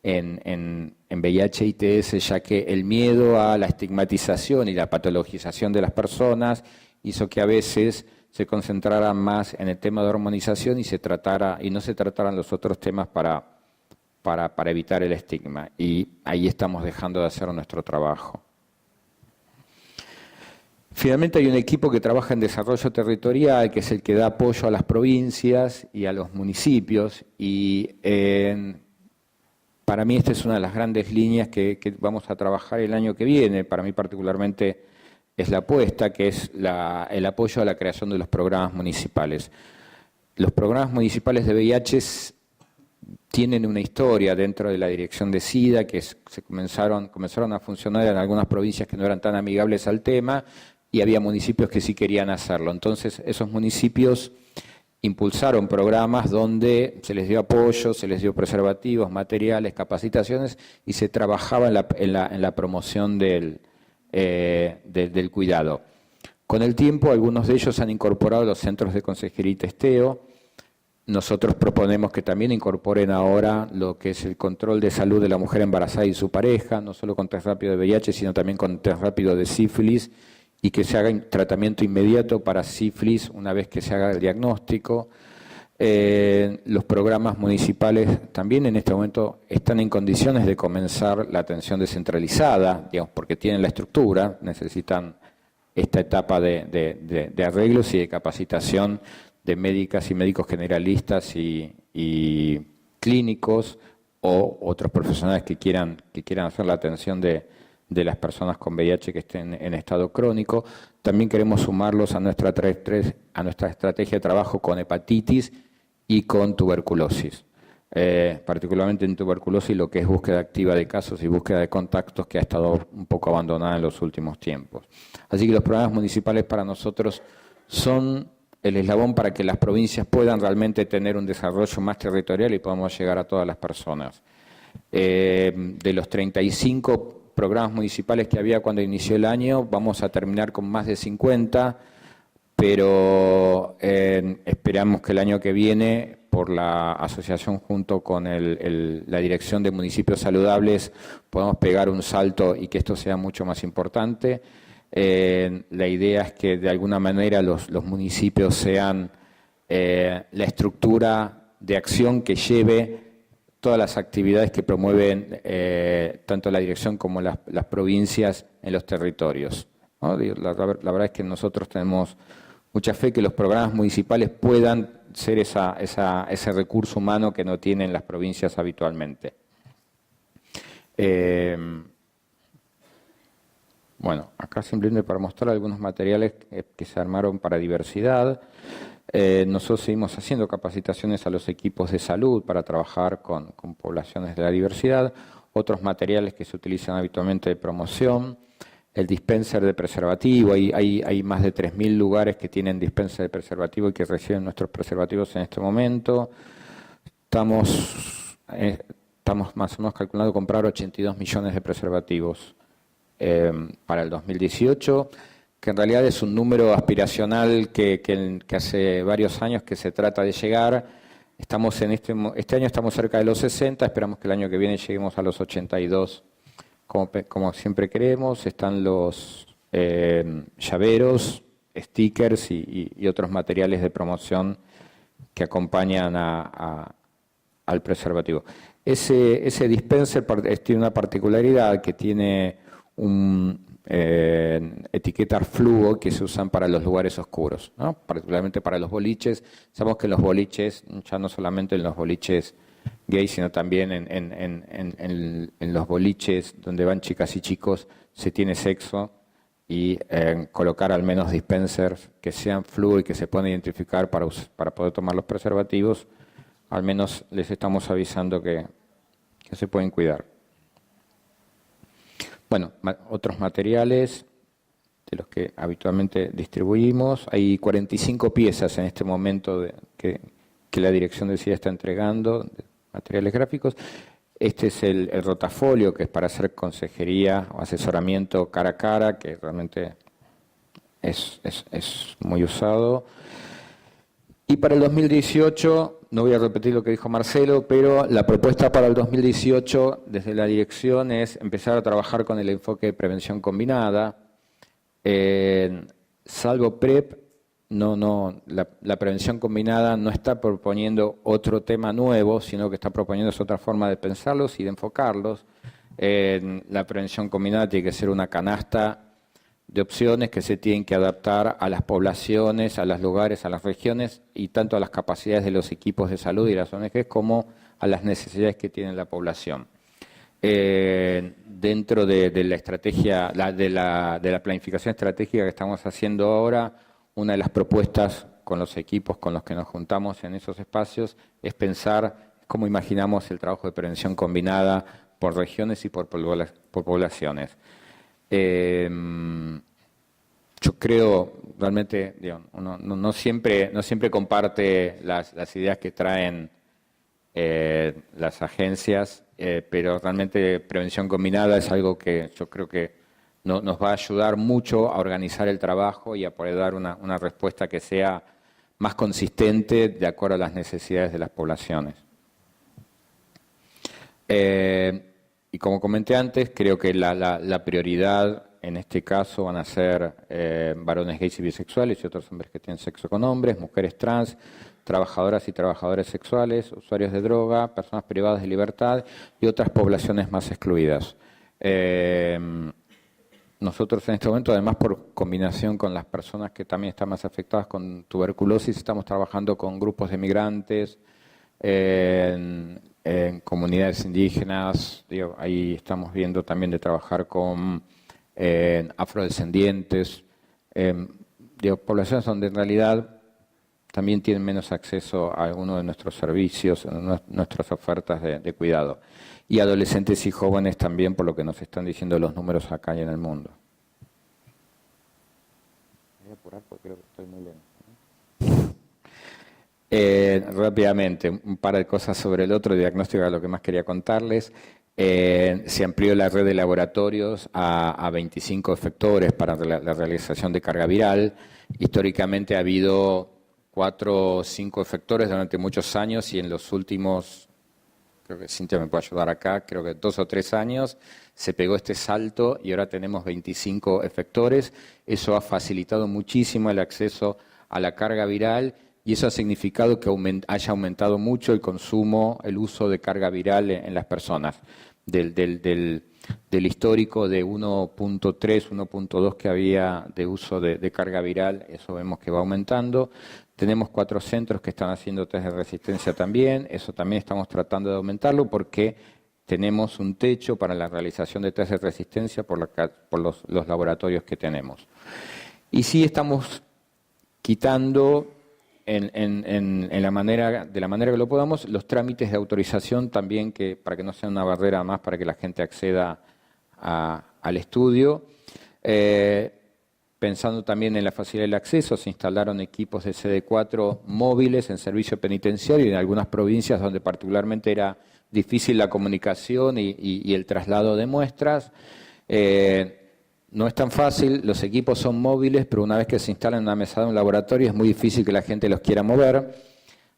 en VIH y ITS, ya que el miedo a la estigmatización y la patologización de las personas hizo que a veces se concentraran más en el tema de hormonización y no se trataran los otros temas para evitar el estigma. Y ahí estamos dejando de hacer nuestro trabajo. Finalmente hay un equipo que trabaja en desarrollo territorial, que es el que da apoyo a las provincias y a los municipios. Y para mí esta es una de las grandes líneas que vamos a trabajar el año que viene. Para mí particularmente es la apuesta, que es el apoyo a la creación de los programas municipales. Los programas municipales de VIH tienen una historia dentro de la dirección de SIDA, que comenzaron a funcionar en algunas provincias que no eran tan amigables al tema, y había municipios que sí querían hacerlo. Entonces, esos municipios impulsaron programas donde se les dio apoyo, se les dio preservativos, materiales, capacitaciones, y se trabajaba en la promoción del cuidado. Con el tiempo, algunos de ellos han incorporado los centros de consejería y testeo. Nosotros proponemos que también incorporen ahora lo que es el control de salud de la mujer embarazada y su pareja, no solo con test rápido de VIH, sino también con test rápido de sífilis, y que se haga tratamiento inmediato para sífilis una vez que se haga el diagnóstico. Los programas municipales también en este momento están en condiciones de comenzar la atención descentralizada, digamos, porque tienen la estructura, necesitan esta etapa de arreglos y de capacitación de médicas y médicos generalistas y clínicos o otros profesionales que quieran hacer la atención de las personas con VIH que estén en estado crónico. También queremos sumarlos a nuestra estrategia de trabajo con hepatitis y con tuberculosis. Particularmente en tuberculosis, lo que es búsqueda activa de casos y búsqueda de contactos, que ha estado un poco abandonada en los últimos tiempos. Así que los programas municipales para nosotros son el eslabón para que las provincias puedan realmente tener un desarrollo más territorial y podamos llegar a todas las personas. De los 35 programas municipales que había cuando inició el año, vamos a terminar con más de 50, pero esperamos que el año que viene, por la asociación junto con la Dirección de Municipios Saludables, podamos pegar un salto y que esto sea mucho más importante. La idea es que de alguna manera los municipios sean la estructura de acción que lleve todas las actividades que promueven tanto la dirección como las provincias en los territorios, ¿no? La verdad es que nosotros tenemos mucha fe que los programas municipales puedan ser ese recurso humano que no tienen las provincias habitualmente. Bueno, acá simplemente para mostrar algunos materiales que se armaron para diversidad. Nosotros seguimos haciendo capacitaciones a los equipos de salud para trabajar con poblaciones de la diversidad, otros materiales que se utilizan habitualmente de promoción, el dispenser de preservativo, hay más de 3.000 lugares que tienen dispenser de preservativo y que reciben nuestros preservativos en este momento. Estamos más o menos calculando comprar 82 millones de preservativos para el 2018, que en realidad es un número aspiracional que hace varios años que se trata de llegar. Estamos este año estamos cerca de los 60, esperamos que el año que viene lleguemos a los 82, como siempre queremos. Están los llaveros, stickers y otros materiales de promoción que acompañan al preservativo. Ese dispenser tiene una particularidad, que tiene etiquetas fluo que se usan para los lugares oscuros, ¿no? Particularmente para los boliches. Sabemos que en los boliches, ya no solamente en los boliches gays, sino también en los boliches donde van chicas y chicos, se tiene sexo, y colocar al menos dispensers que sean fluo y que se puedan identificar para poder tomar los preservativos, al menos les estamos avisando que se pueden cuidar. Bueno, otros materiales los que habitualmente distribuimos. Hay 45 piezas en este momento que la dirección de SIDA está entregando, de materiales gráficos. Este es el rotafolio, que es para hacer consejería o asesoramiento cara a cara, que realmente es muy usado. Y para el 2018, no voy a repetir lo que dijo Marcelo, pero la propuesta para el 2018 desde la dirección es empezar a trabajar con el enfoque de prevención combinada. Salvo PrEP, la prevención combinada no está proponiendo otro tema nuevo, sino que está proponiendo otra forma de pensarlos y de enfocarlos. La prevención combinada tiene que ser una canasta de opciones que se tienen que adaptar a las poblaciones, a los lugares, a las regiones y tanto a las capacidades de los equipos de salud y las ONGs como a las necesidades que tiene la población. Dentro de la estrategia, de la planificación estratégica que estamos haciendo ahora, una de las propuestas con los equipos con los que nos juntamos en esos espacios es pensar cómo imaginamos el trabajo de prevención combinada por regiones y por poblaciones. Yo creo, realmente, uno no siempre comparte las ideas que traen las agencias, pero realmente prevención combinada es algo que yo creo que nos va a ayudar mucho a organizar el trabajo y a poder dar una respuesta que sea más consistente de acuerdo a las necesidades de las poblaciones. Y como comenté antes, creo que la prioridad en este caso van a ser varones gays y bisexuales y otros hombres que tienen sexo con hombres, mujeres trans, trabajadoras y trabajadores sexuales, usuarios de droga, personas privadas de libertad y otras poblaciones más excluidas. Nosotros en este momento, además por combinación con las personas que también están más afectadas con tuberculosis, estamos trabajando con grupos de migrantes, en comunidades indígenas, ahí estamos viendo también de trabajar con afrodescendientes, poblaciones donde en realidad también tienen menos acceso a algunos de nuestros servicios, a nuestras ofertas de cuidado. Y adolescentes y jóvenes también, por lo que nos están diciendo los números acá y en el mundo. Voy a apurar porque creo que estoy muy lento. Rápidamente, un par de cosas sobre el otro diagnóstico, a lo que más quería contarles. Se amplió la red de laboratorios a 25 efectores para la realización de carga viral. Históricamente ha habido 4 o 5 efectores durante muchos años y en los últimos, creo que Cintia me puede ayudar acá, creo que 2 o 3 años se pegó este salto y ahora tenemos 25 efectores. Eso ha facilitado muchísimo el acceso a la carga viral y eso ha significado que haya aumentado mucho el consumo, el uso de carga viral en las personas. Del histórico de 1.3, 1.2 que había de uso de carga viral, eso vemos que va aumentando. Tenemos 4 centros que están haciendo test de resistencia también, eso también estamos tratando de aumentarlo porque tenemos un techo para la realización de test de resistencia por los laboratorios que tenemos. Y sí estamos quitando de la manera que lo podamos, los trámites de autorización también, para que no sea una barrera más para que la gente acceda al estudio. Pensando también en la facilidad del acceso, se instalaron equipos de CD4 móviles en servicio penitenciario y en algunas provincias donde particularmente era difícil la comunicación y el traslado de muestras. No es tan fácil, los equipos son móviles, pero una vez que se instalan en una mesada de un laboratorio es muy difícil que la gente los quiera mover.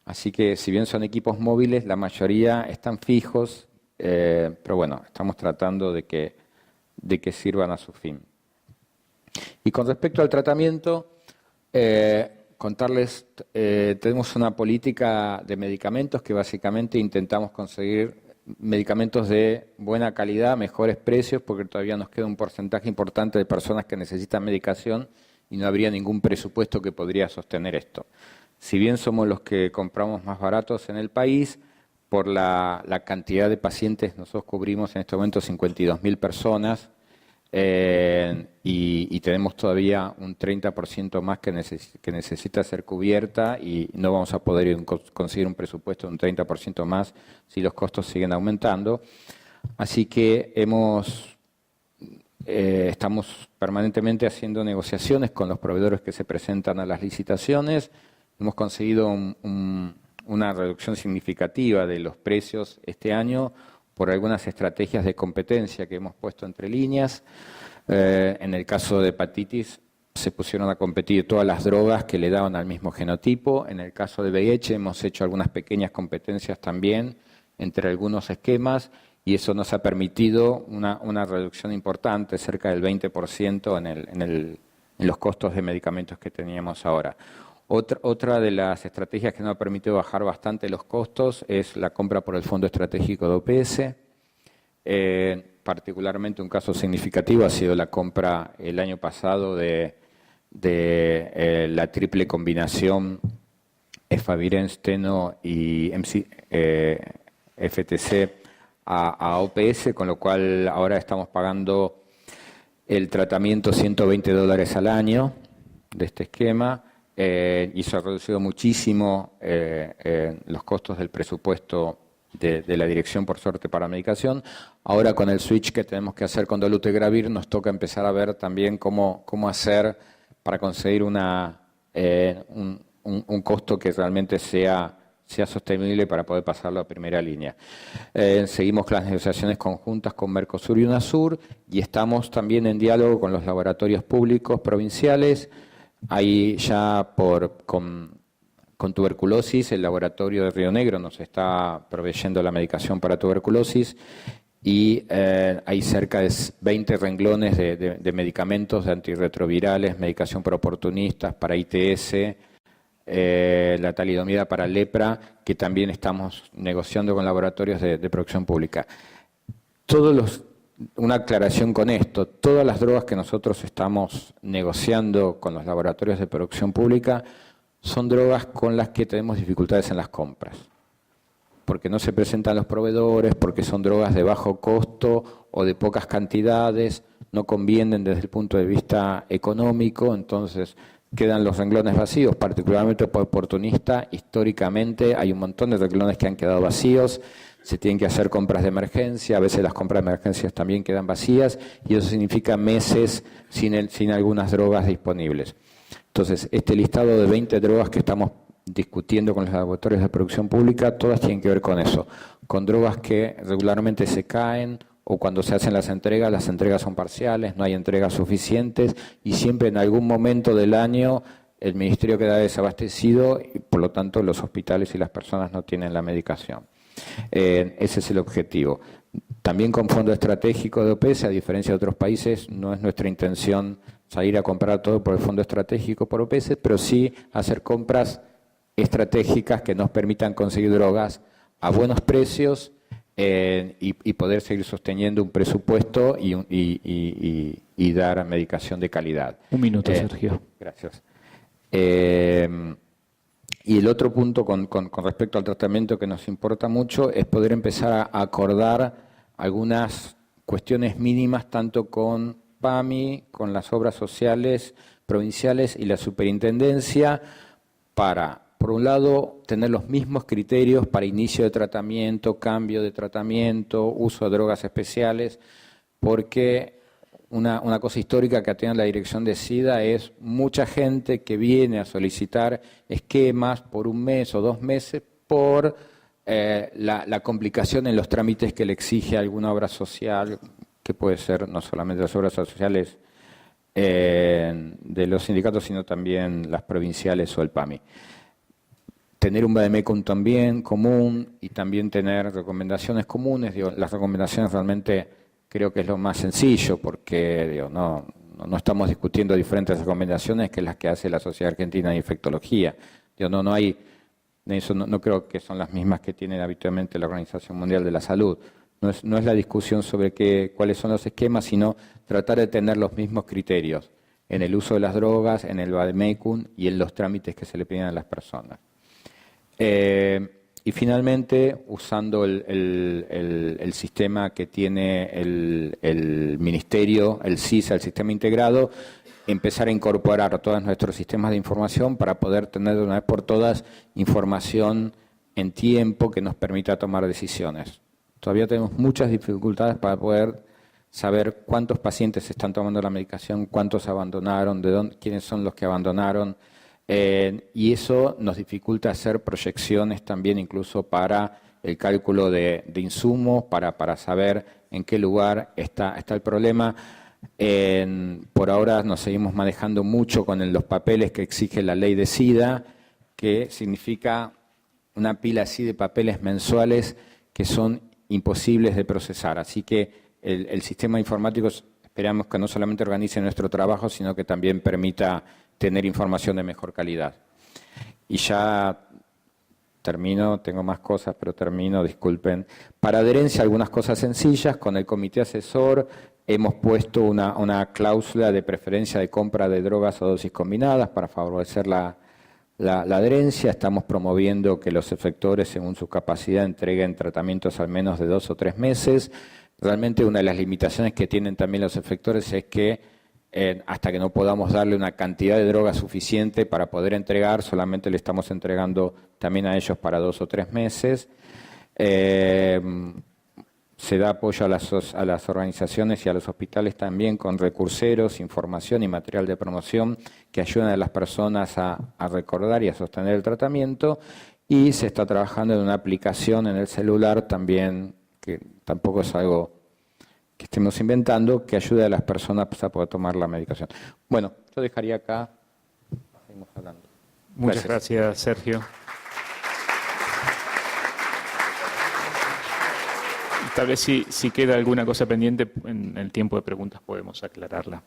Así que si bien son equipos móviles, la mayoría están fijos, pero bueno, estamos tratando de que sirvan a su fin. Y con respecto al tratamiento, contarles, tenemos una política de medicamentos que básicamente intentamos conseguir medicamentos de buena calidad, mejores precios, porque todavía nos queda un porcentaje importante de personas que necesitan medicación y no habría ningún presupuesto que podría sostener esto. Si bien somos los que compramos más baratos en el país, por la cantidad de pacientes, nosotros cubrimos en este momento 52.000 personas y tenemos todavía un 30% más que necesita ser cubierta y no vamos a poder conseguir un presupuesto de un 30% más si los costos siguen aumentando. Así que hemos estamos permanentemente haciendo negociaciones con los proveedores que se presentan a las licitaciones. Hemos conseguido una reducción significativa de los precios este año por algunas estrategias de competencia que hemos puesto entre líneas. En el caso de hepatitis se pusieron a competir todas las drogas que le daban al mismo genotipo. En el caso de VIH hemos hecho algunas pequeñas competencias también entre algunos esquemas y eso nos ha permitido una reducción importante, cerca del 20% en los costos de medicamentos que teníamos ahora. Otra de las estrategias que nos ha permitido bajar bastante los costos es la compra por el Fondo Estratégico de OPS. Particularmente un caso significativo ha sido la compra el año pasado de la triple combinación Efavirenz, Steno y FTC a OPS, con lo cual ahora estamos pagando el tratamiento $120 al año de este esquema y se ha reducido muchísimo los costos del presupuesto de la Dirección, por suerte, para medicación. Ahora con el switch que tenemos que hacer con dolutegravir nos toca empezar a ver también cómo hacer para conseguir un costo que realmente sea sostenible para poder pasarlo a primera línea. Seguimos con las negociaciones conjuntas con Mercosur y UNASUR y estamos también en diálogo con los laboratorios públicos provinciales. Ahí ya con tuberculosis, el laboratorio de Río Negro nos está proveyendo la medicación para tuberculosis y hay cerca de 20 renglones de medicamentos, de antirretrovirales, medicación para oportunistas, para ITS, la talidomida para lepra, que también estamos negociando con laboratorios de producción pública. Una aclaración con esto, todas las drogas que nosotros estamos negociando con los laboratorios de producción pública son drogas con las que tenemos dificultades en las compras, porque no se presentan los proveedores, porque son drogas de bajo costo o de pocas cantidades, no convienen desde el punto de vista económico, entonces quedan los renglones vacíos, particularmente por oportunista. Históricamente hay un montón de renglones que han quedado vacíos, se tienen que hacer compras de emergencia, a veces las compras de emergencias también quedan vacías y eso significa meses sin algunas drogas disponibles. Entonces, este listado de 20 drogas que estamos discutiendo con los laboratorios de producción pública, todas tienen que ver con eso, con drogas que regularmente se caen o cuando se hacen las entregas son parciales, no hay entregas suficientes y siempre en algún momento del año el Ministerio queda desabastecido y por lo tanto los hospitales y las personas no tienen la medicación. Ese es el objetivo. También con fondo estratégico de OPS, a diferencia de otros países, no es nuestra intención salir a comprar todo por el fondo estratégico por OPS, pero sí hacer compras estratégicas que nos permitan conseguir drogas a buenos precios y poder seguir sosteniendo un presupuesto y dar medicación de calidad. Un minuto, Sergio. Gracias. Y el otro punto con respecto al tratamiento que nos importa mucho es poder empezar a acordar algunas cuestiones mínimas tanto con PAMI, con las obras sociales provinciales y la superintendencia para, por un lado, tener los mismos criterios para inicio de tratamiento, cambio de tratamiento, uso de drogas especiales, porque una cosa histórica que tiene la dirección de SIDA es mucha gente que viene a solicitar esquemas por un mes o 2 meses por la complicación en los trámites que le exige alguna obra social, que puede ser no solamente las obras sociales de los sindicatos, sino también las provinciales o el PAMI. Tener un vademecum también común y también tener recomendaciones comunes. Las recomendaciones realmente creo que es lo más sencillo porque no estamos discutiendo diferentes recomendaciones que las que hace la Sociedad Argentina de Infectología. No creo que son las mismas que tiene habitualmente la Organización Mundial de la Salud. No es la discusión sobre cuáles son los esquemas, sino tratar de tener los mismos criterios en el uso de las drogas, en el vademecum y en los trámites que se le piden a las personas. Y finalmente, usando el sistema que tiene el Ministerio, el SISA, el Sistema Integrado, empezar a incorporar todos nuestros sistemas de información para poder tener de una vez por todas información en tiempo que nos permita tomar decisiones. Todavía tenemos muchas dificultades para poder saber cuántos pacientes están tomando la medicación, cuántos abandonaron, quiénes son los que abandonaron, y eso nos dificulta hacer proyecciones también incluso para el cálculo de insumos, para saber en qué lugar está el problema. Por ahora nos seguimos manejando mucho con los papeles que exige la ley de SIDA, que significa una pila así de papeles mensuales que son imposibles de procesar. Así que el sistema informático esperamos que no solamente organice nuestro trabajo, sino que también permita tener información de mejor calidad. Y ya termino, tengo más cosas, pero termino, disculpen. Para adherencia, algunas cosas sencillas. Con el comité asesor hemos puesto una cláusula de preferencia de compra de drogas o dosis combinadas para favorecer la adherencia. Estamos promoviendo que los efectores, según su capacidad, entreguen tratamientos al menos de 2 o 3 meses. Realmente una de las limitaciones que tienen también los efectores es que hasta que no podamos darle una cantidad de droga suficiente para poder entregar, solamente le estamos entregando también a ellos para 2 o 3 meses. Se da apoyo a las organizaciones y a los hospitales también con recurseros, información y material de promoción que ayudan a las personas a recordar y a sostener el tratamiento. Y se está trabajando en una aplicación en el celular también, que tampoco es algo que estemos inventando, que ayude a las personas a poder tomar la medicación. Bueno, yo dejaría acá, seguimos hablando. Muchas gracias, Sergio. Tal vez si queda alguna cosa pendiente, en el tiempo de preguntas podemos aclararla.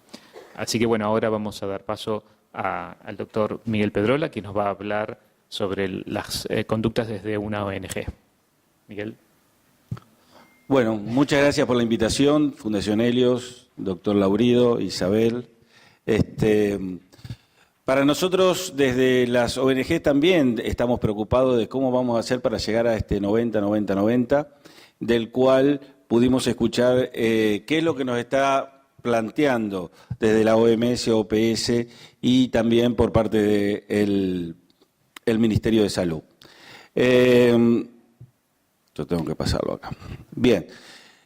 Así que bueno, ahora vamos a dar paso al doctor Miguel Pedrola, quien nos va a hablar sobre las conductas desde una ONG. Miguel. Bueno, muchas gracias por la invitación, Fundación Helios, doctor Laurido, Isabel. Para nosotros, desde las ONG también estamos preocupados de cómo vamos a hacer para llegar a este 90-90-90, del cual pudimos escuchar qué es lo que nos está planteando desde la OMS, OPS y también por parte del Ministerio de Salud. Yo tengo que pasarlo acá. Bien,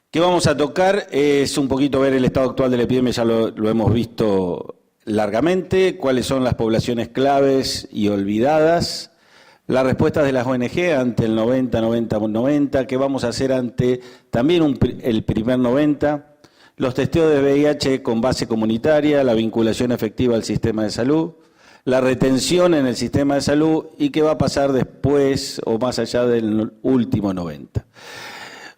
¿qué vamos a tocar? Es un poquito ver el estado actual de la epidemia, ya lo hemos visto largamente, cuáles son las poblaciones claves y olvidadas, las respuestas de las ONG ante el 90-90-90, qué vamos a hacer ante también el primer 90, los testeos de VIH con base comunitaria, la vinculación efectiva al sistema de salud, la retención en el sistema de salud y qué va a pasar después o más allá del último 90.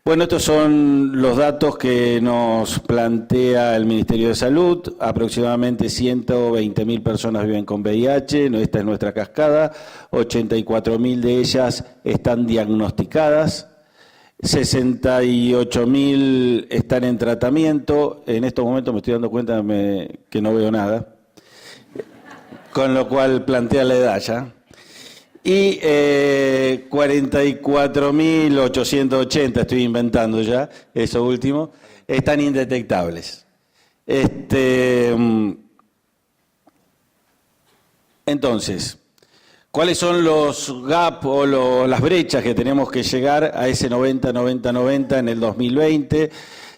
Bueno, estos son los datos que nos plantea el Ministerio de Salud. Aproximadamente 120.000 personas viven con VIH, esta es nuestra cascada, 84.000 de ellas están diagnosticadas, 68.000 están en tratamiento. En estos momentos me estoy dando cuenta que no veo nada, con lo cual plantea la edad ya. Y 44.880, estoy inventando ya, eso último, están indetectables. Entonces, ¿cuáles son los gaps o las brechas que tenemos que llegar a ese 90-90-90 en el 2020?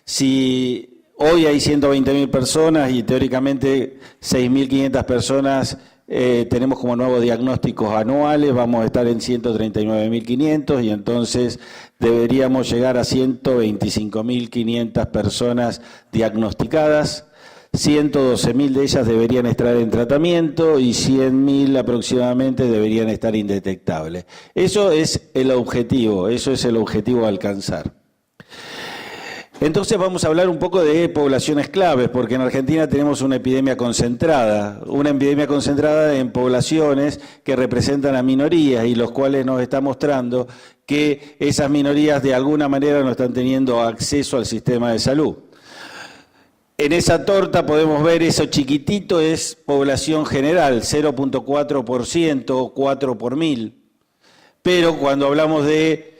Si hoy hay 120.000 personas y teóricamente 6.500 personas tenemos como nuevos diagnósticos anuales, vamos a estar en 139.500 y entonces deberíamos llegar a 125.500 personas diagnosticadas. 112.000 de ellas deberían estar en tratamiento y 100.000 aproximadamente deberían estar indetectables. Eso es el objetivo a alcanzar. Entonces vamos a hablar un poco de poblaciones claves, porque en Argentina tenemos una epidemia concentrada en poblaciones que representan a minorías y los cuales nos está mostrando que esas minorías de alguna manera no están teniendo acceso al sistema de salud. En esa torta podemos ver eso chiquitito, es población general, 0.4%, 4 por 1000. Pero cuando hablamos de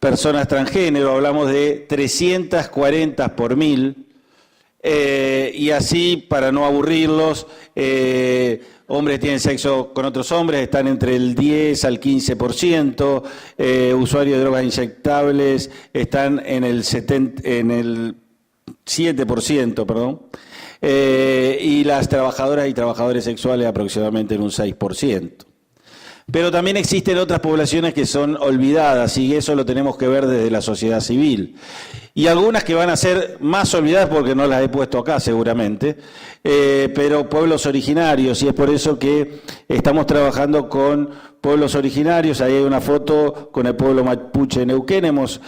personas transgénero, hablamos de 340 por 1000, y así, para no aburrirlos, hombres tienen sexo con otros hombres, están entre el 10 al 15%, usuarios de drogas inyectables están en el 7%, perdón, y las trabajadoras y trabajadores sexuales aproximadamente en un 6%. Pero también existen otras poblaciones que son olvidadas y eso lo tenemos que ver desde la sociedad civil. Y algunas que van a ser más olvidadas porque no las he puesto acá seguramente, pero pueblos originarios, y es por eso que estamos trabajando con pueblos originarios. Ahí hay una foto con el pueblo mapuche de Neuquén. Hemos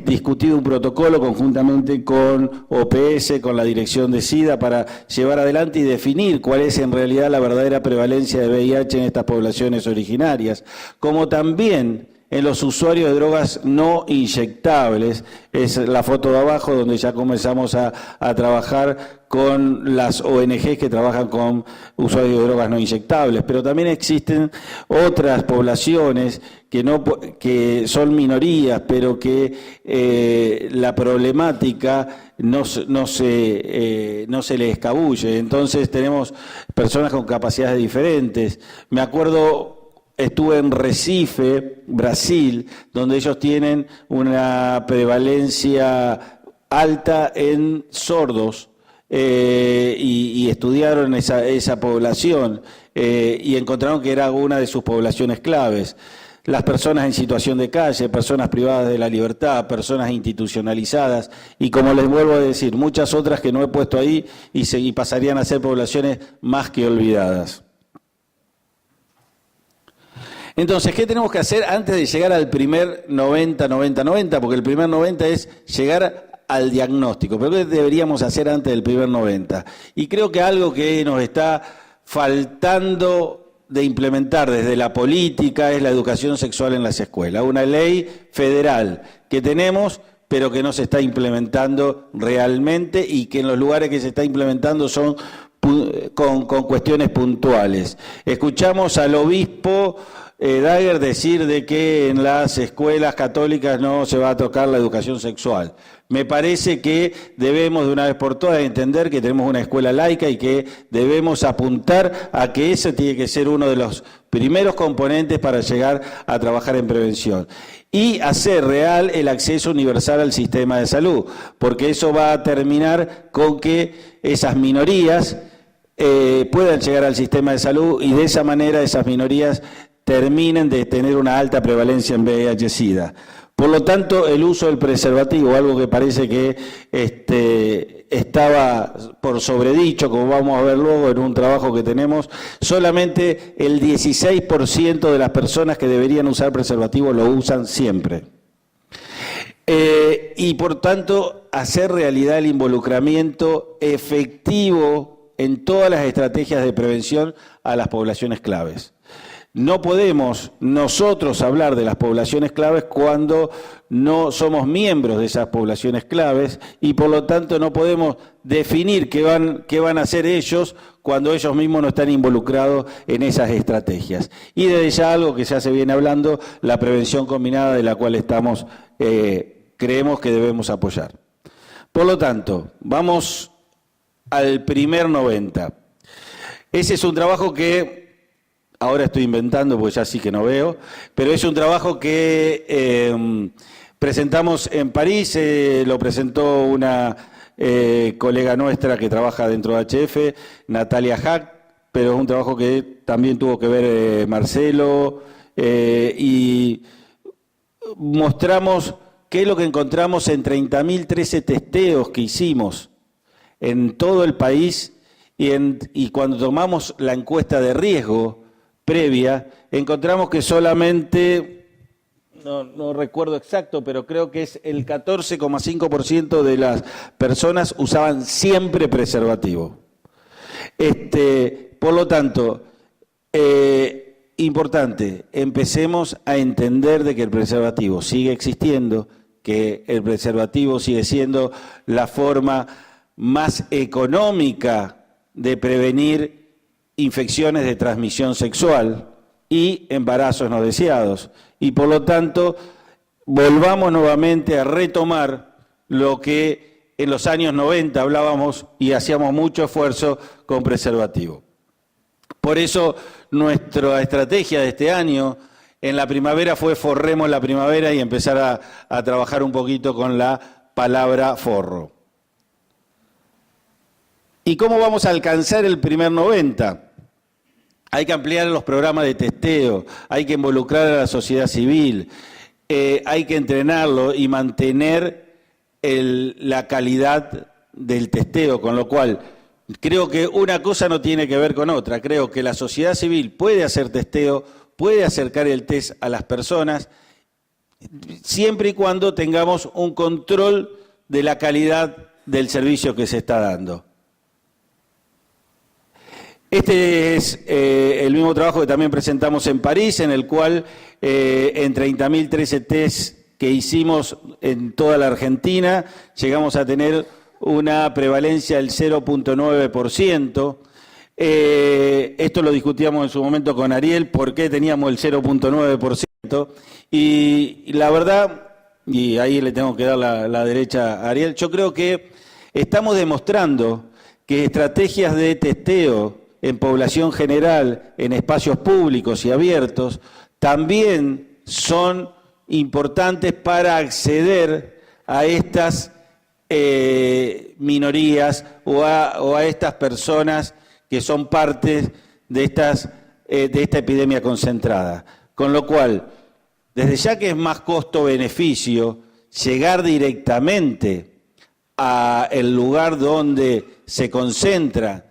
discutido un protocolo conjuntamente con OPS, con la dirección de SIDA, para llevar adelante y definir cuál es en realidad la verdadera prevalencia de VIH en estas poblaciones originarias, como también en los usuarios de drogas no inyectables. Es la foto de abajo donde ya comenzamos a trabajar con las ONGs que trabajan con usuarios de drogas no inyectables, pero también existen otras poblaciones que son minorías, pero que la problemática no se le escabulle. Entonces tenemos personas con capacidades diferentes. Me acuerdo, estuve en Recife, Brasil, donde ellos tienen una prevalencia alta en sordos y estudiaron esa población y encontraron que era una de sus poblaciones claves. Las personas en situación de calle, personas privadas de la libertad, personas institucionalizadas y, como les vuelvo a decir, muchas otras que no he puesto ahí y pasarían a ser poblaciones más que olvidadas. Entonces, ¿qué tenemos que hacer antes de llegar al primer 90-90-90? Porque el primer 90 es llegar al diagnóstico. Pero ¿qué deberíamos hacer antes del primer 90? Y creo que algo que nos está faltando de implementar desde la política es la educación sexual en las escuelas. Una ley federal que tenemos, pero que no se está implementando realmente, y que en los lugares que se está implementando son con cuestiones puntuales. Escuchamos al obispo Daguer decir de que en las escuelas católicas no se va a tocar la educación sexual. Me parece que debemos de una vez por todas entender que tenemos una escuela laica y que debemos apuntar a que ese tiene que ser uno de los primeros componentes para llegar a trabajar en prevención. Y hacer real el acceso universal al sistema de salud, porque eso va a terminar con que esas minorías puedan llegar al sistema de salud y de esa manera esas minorías terminen de tener una alta prevalencia en VIH-Sida. Por lo tanto, el uso del preservativo, algo que parece que estaba por sobredicho, como vamos a ver luego en un trabajo que tenemos, solamente el 16% de las personas que deberían usar preservativo lo usan siempre. Y por tanto, hacer realidad el involucramiento efectivo en todas las estrategias de prevención a las poblaciones claves. No podemos nosotros hablar de las poblaciones claves cuando no somos miembros de esas poblaciones claves y por lo tanto no podemos definir qué van a hacer ellos cuando ellos mismos no están involucrados en esas estrategias. Y desde ya algo que ya se viene hablando, la prevención combinada, de la cual creemos que debemos apoyar. Por lo tanto, vamos al primer 90. Ese es un trabajo que ahora estoy inventando porque ya sí que no veo, pero es un trabajo que presentamos en París, lo presentó una colega nuestra que trabaja dentro de HF, Natalia Hack, pero es un trabajo que también tuvo que ver Marcelo, y mostramos qué es lo que encontramos en 30.013 testeos que hicimos en todo el país y cuando tomamos la encuesta de riesgo previa, encontramos que solamente, no recuerdo exacto, pero creo que es el 14,5% de las personas usaban siempre preservativo. Por lo tanto, importante, empecemos a entender de que el preservativo sigue existiendo, que el preservativo sigue siendo la forma más económica de prevenir infecciones de transmisión sexual y embarazos no deseados. Y por lo tanto, volvamos nuevamente a retomar lo que en los años 90 hablábamos y hacíamos mucho esfuerzo con preservativo. Por eso nuestra estrategia de este año en la primavera fue forremos la primavera y empezar a trabajar un poquito con la palabra forro. ¿Y cómo vamos a alcanzar el primer 90? Hay que ampliar los programas de testeo, hay que involucrar a la sociedad civil, hay que entrenarlo y mantener la calidad del testeo, con lo cual creo que una cosa no tiene que ver con otra. Creo que la sociedad civil puede hacer testeo, puede acercar el test a las personas, siempre y cuando tengamos un control de la calidad del servicio que se está dando. Este es el mismo trabajo que también presentamos en París, en el cual en 30.013 test que hicimos en toda la Argentina, llegamos a tener una prevalencia del 0.9%. Esto lo discutíamos en su momento con Ariel, por qué teníamos el 0.9%. Y la verdad, y ahí le tengo que dar la derecha a Ariel, yo creo que estamos demostrando que estrategias de testeo en población general, en espacios públicos y abiertos, también son importantes para acceder a estas minorías o a estas personas que son parte de esta epidemia concentrada. Con lo cual, desde ya que es más costo-beneficio llegar directamente al lugar donde se concentra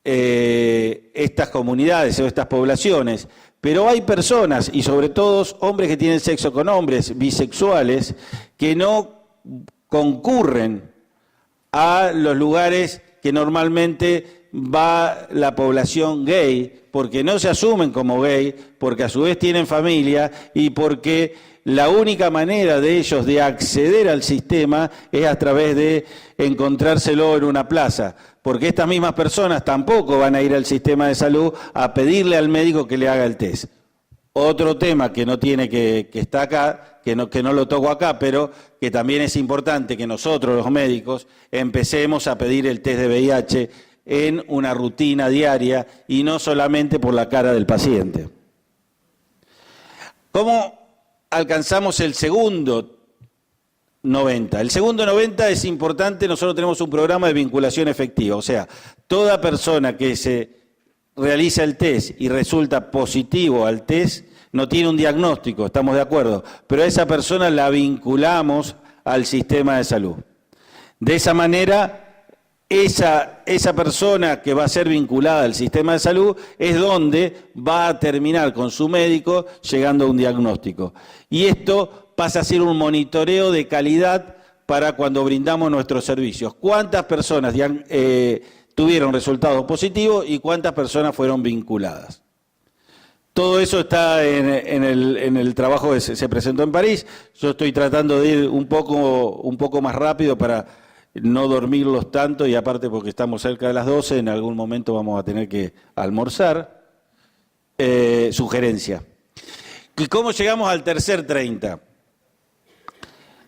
estas comunidades o estas poblaciones, pero hay personas, y sobre todo hombres que tienen sexo con hombres, bisexuales, que no concurren a los lugares que normalmente va la población gay, porque no se asumen como gay, porque a su vez tienen familia y porque la única manera de ellos de acceder al sistema es a través de encontrárselo en una plaza, porque estas mismas personas tampoco van a ir al sistema de salud a pedirle al médico que le haga el test. Otro tema que no tiene que está acá, que no lo toco acá, pero que también es importante que nosotros los médicos empecemos a pedir el test de VIH en una rutina diaria y no solamente por la cara del paciente. ¿Cómo alcanzamos el segundo 90? El segundo 90 es importante, nosotros tenemos un programa de vinculación efectiva, o sea, toda persona que se realiza el test y resulta positivo al test, no tiene un diagnóstico, estamos de acuerdo, pero a esa persona la vinculamos al sistema de salud. De esa manera, esa persona que va a ser vinculada al sistema de salud es donde va a terminar con su médico llegando a un diagnóstico. Y esto pasa a ser un monitoreo de calidad para cuando brindamos nuestros servicios. ¿Cuántas personas tuvieron resultados positivos y cuántas personas fueron vinculadas? Todo eso está en el trabajo que se presentó en París. Yo estoy tratando de ir un poco más rápido para no dormirlos tanto, y aparte porque estamos cerca de las 12, en algún momento vamos a tener que almorzar. Sugerencia. ¿Y cómo llegamos al tercer 30?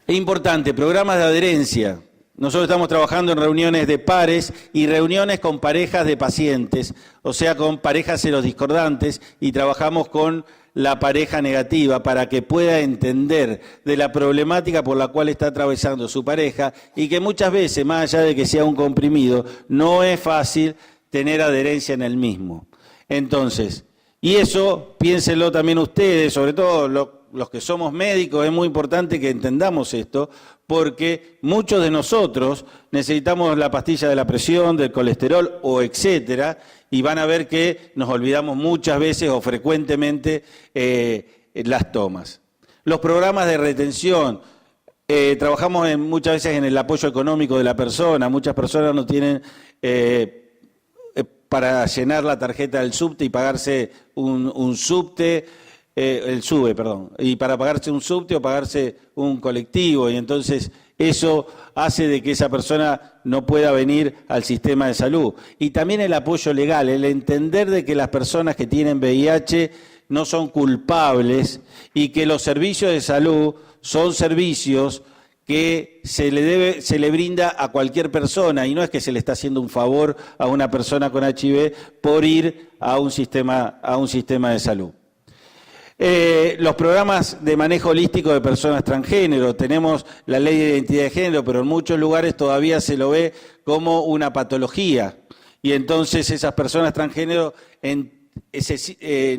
Es importante, programas de adherencia. Nosotros estamos trabajando en reuniones de pares y reuniones con parejas de pacientes, o sea, con parejas serodiscordantes, y trabajamos con la pareja negativa para que pueda entender de la problemática por la cual está atravesando su pareja, y que muchas veces, más allá de que sea un comprimido, no es fácil tener adherencia en el mismo. Entonces, y eso piénsenlo también ustedes, sobre todo los que somos médicos, es muy importante que entendamos esto, porque muchos de nosotros necesitamos la pastilla de la presión, del colesterol o etcétera, y van a ver que nos olvidamos muchas veces o frecuentemente las tomas. Los programas de retención, trabajamos muchas veces en el apoyo económico de la persona. Muchas personas no tienen para llenar la tarjeta del subte y pagarse un subte, y para pagarse un subte o pagarse un colectivo, y entonces eso hace de que esa persona no pueda venir al sistema de salud. Y también el apoyo legal, el entender de que las personas que tienen VIH no son culpables y que los servicios de salud son servicios que se le brinda a cualquier persona, y no es que se le está haciendo un favor a una persona con HIV por ir a un sistema de salud. Los programas de manejo holístico de personas transgénero, tenemos la ley de identidad de género, pero en muchos lugares todavía se lo ve como una patología. Y entonces esas personas transgénero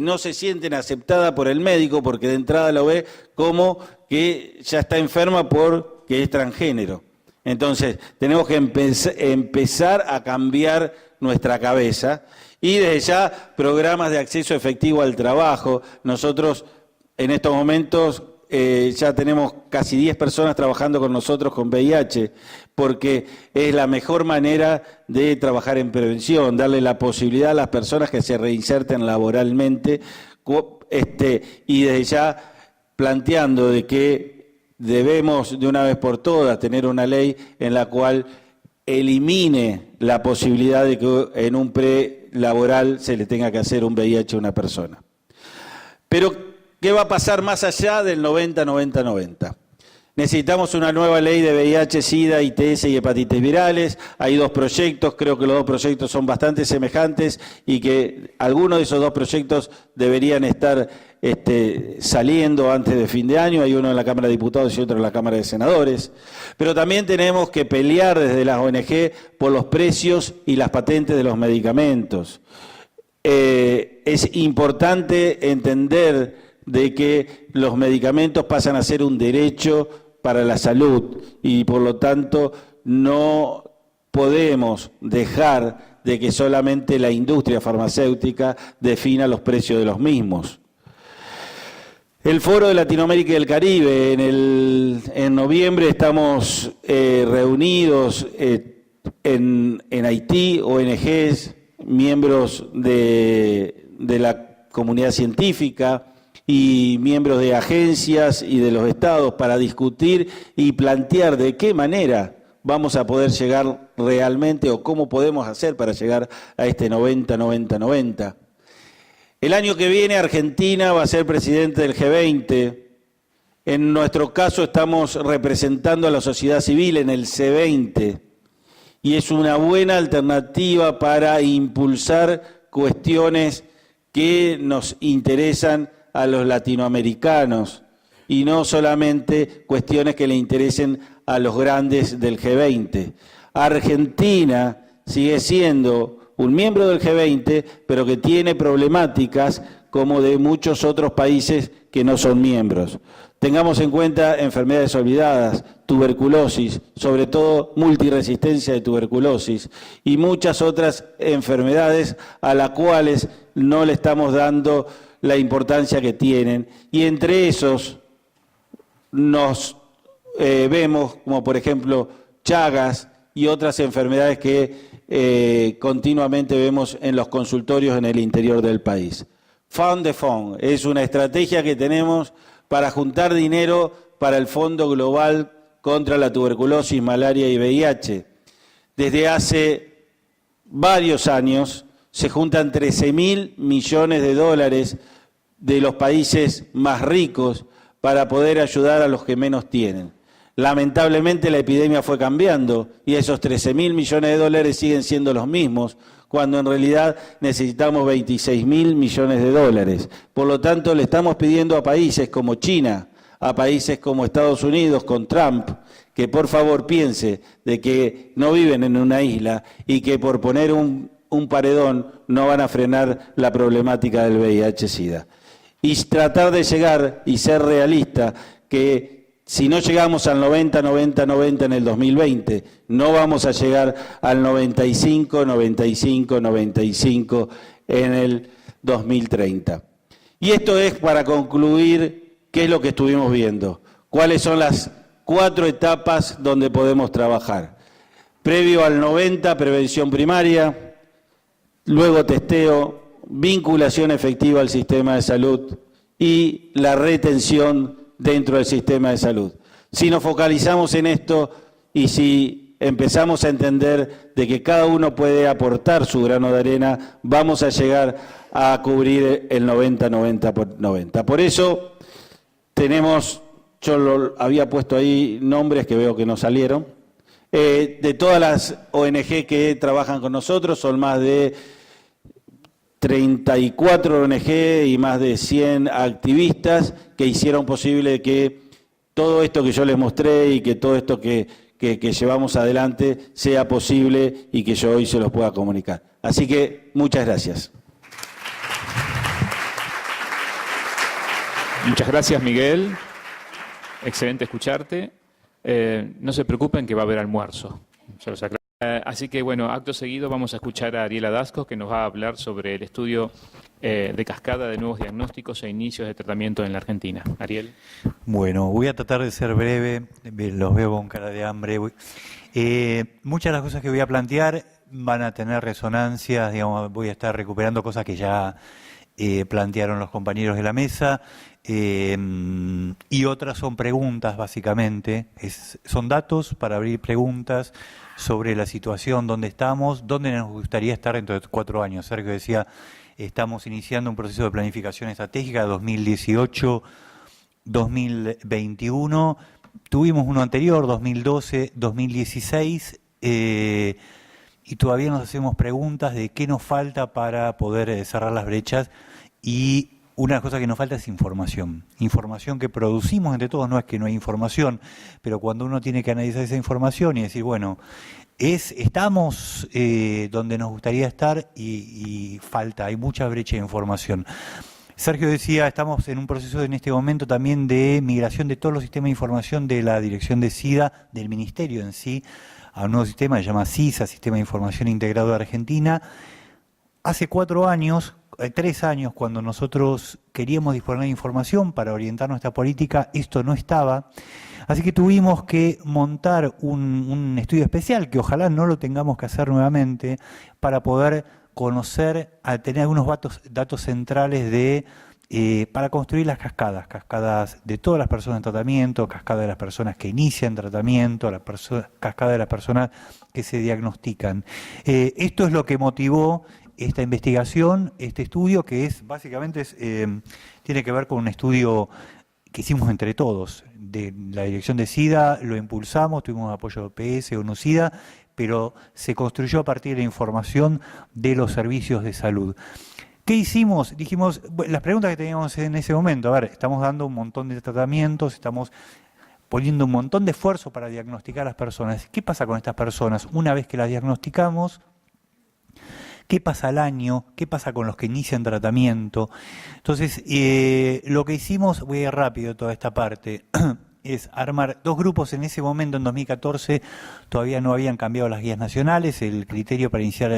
no se sienten aceptadas por el médico porque de entrada lo ve como que ya está enferma porque es transgénero. Entonces tenemos que empezar a cambiar nuestra cabeza. Y desde ya, programas de acceso efectivo al trabajo. Nosotros en estos momentos ya tenemos casi 10 personas trabajando con nosotros con VIH, porque es la mejor manera de trabajar en prevención, darle la posibilidad a las personas que se reinserten laboralmente, y desde ya planteando de que debemos de una vez por todas tener una ley en la cual elimine la posibilidad de que en un prelaboral se le tenga que hacer un VIH a una persona. Pero, ¿qué va a pasar más allá del 90-90-90? Necesitamos una nueva ley de VIH, SIDA, ITS y hepatitis virales. Hay 2 proyectos, creo que los 2 proyectos son bastante semejantes y que algunos de esos 2 proyectos deberían estar saliendo antes de fin de año. Hay uno en la Cámara de Diputados y otro en la Cámara de Senadores. Pero también tenemos que pelear desde las ONG por los precios y las patentes de los medicamentos. Es importante entender de que los medicamentos pasan a ser un derecho para la salud y por lo tanto no podemos dejar de que solamente la industria farmacéutica defina los precios de los mismos. El Foro de Latinoamérica y el Caribe, en noviembre estamos reunidos en Haití, ONGs, miembros de la comunidad científica y miembros de agencias y de los estados para discutir y plantear de qué manera vamos a poder llegar realmente o cómo podemos hacer para llegar a este 90-90-90. El año que viene Argentina va a ser presidente del G20. En nuestro caso estamos representando a la sociedad civil en el C20 y es una buena alternativa para impulsar cuestiones que nos interesan a los latinoamericanos y no solamente cuestiones que le interesen a los grandes del G20. Argentina sigue siendo un miembro del G20, pero que tiene problemáticas como de muchos otros países que no son miembros. Tengamos en cuenta enfermedades olvidadas, tuberculosis, sobre todo multiresistencia de tuberculosis y muchas otras enfermedades a las cuales no le estamos dando la importancia que tienen. Y entre esos nos vemos como por ejemplo Chagas y otras enfermedades que continuamente vemos en los consultorios en el interior del país. Fund the Fund es una estrategia que tenemos para juntar dinero para el Fondo Global contra la Tuberculosis, Malaria y VIH. Desde hace varios años se juntan 13.000 millones de dólares de los países más ricos para poder ayudar a los que menos tienen. Lamentablemente la epidemia fue cambiando y esos 13.000 millones de dólares siguen siendo los mismos, cuando en realidad necesitamos 26.000 millones de dólares. Por lo tanto, le estamos pidiendo a países como China, a países como Estados Unidos con Trump, que por favor piense de que no viven en una isla y que por poner un paredón no van a frenar la problemática del VIH-Sida. Y tratar de llegar y ser realista que si no llegamos al 90-90-90 en el 2020, no vamos a llegar al 95-95-95 en el 2030. Y esto es para concluir qué es lo que estuvimos viendo, cuáles son las 4 etapas donde podemos trabajar. Previo al 90, prevención primaria, luego testeo, vinculación efectiva al sistema de salud y la retención dentro del sistema de salud. Si nos focalizamos en esto y si empezamos a entender de que cada uno puede aportar su grano de arena, vamos a llegar a cubrir el 90-90-90. Por eso tenemos, yo había puesto ahí nombres que veo que no salieron, de todas las ONG que trabajan con nosotros, son más de 34 ONG y más de 100 activistas que hicieron posible que todo esto que yo les mostré y que todo esto que llevamos adelante sea posible y que yo hoy se los pueda comunicar. Así que muchas gracias. Muchas gracias, Miguel. Excelente escucharte. No se preocupen que va a haber almuerzo. Se los aclaro. Así que, bueno, acto seguido vamos a escuchar a Ariela Dascos, que nos va a hablar sobre el estudio de cascada de nuevos diagnósticos e inicios de tratamiento en la Argentina. Ariel. Bueno, voy a tratar de ser breve, los veo con cara de hambre. Muchas de las cosas que voy a plantear van a tener resonancias, digamos, voy a estar recuperando cosas que ya plantearon los compañeros de la mesa, y otras son preguntas, básicamente. Son datos para abrir preguntas sobre la situación, dónde estamos, dónde nos gustaría estar dentro de 4 años. Sergio decía, estamos iniciando un proceso de planificación estratégica 2018-2021. Tuvimos uno anterior, 2012-2016, y todavía nos hacemos preguntas de qué nos falta para poder cerrar las brechas, y una cosa que nos falta es información. Información que producimos entre todos, no es que no hay información, pero cuando uno tiene que analizar esa información y decir, bueno, estamos donde nos gustaría estar y falta, hay mucha brecha de información. Sergio decía, estamos en un proceso en este momento también de migración de todos los sistemas de información de la Dirección de SIDA, del Ministerio en sí, a un nuevo sistema que se llama SISA, Sistema de Información Integrado de Argentina. Hace 4 años, 3 años, cuando nosotros queríamos disponer de información para orientar nuestra política, esto no estaba. Así que tuvimos que montar un estudio especial, que ojalá no lo tengamos que hacer nuevamente, para poder conocer, a tener algunos datos centrales para construir las cascadas de todas las personas en tratamiento, cascada de las personas que inician tratamiento, cascada de las personas que se diagnostican. Esto es lo que motivó esta investigación, este estudio, que básicamente tiene que ver con un estudio que hicimos entre todos. De la Dirección de SIDA lo impulsamos, tuvimos apoyo de PS, ONU-SIDA, pero se construyó a partir de la información de los servicios de salud. ¿Qué hicimos? Dijimos, las preguntas que teníamos en ese momento, a ver, estamos dando un montón de tratamientos, estamos poniendo un montón de esfuerzo para diagnosticar a las personas. ¿Qué pasa con estas personas una vez que las diagnosticamos? ¿Qué pasa al año? ¿Qué pasa con los que inician tratamiento? Entonces, lo que hicimos, voy a ir rápido toda esta parte, es armar 2 grupos. En ese momento, en 2014, todavía no habían cambiado las guías nacionales, el criterio para iniciar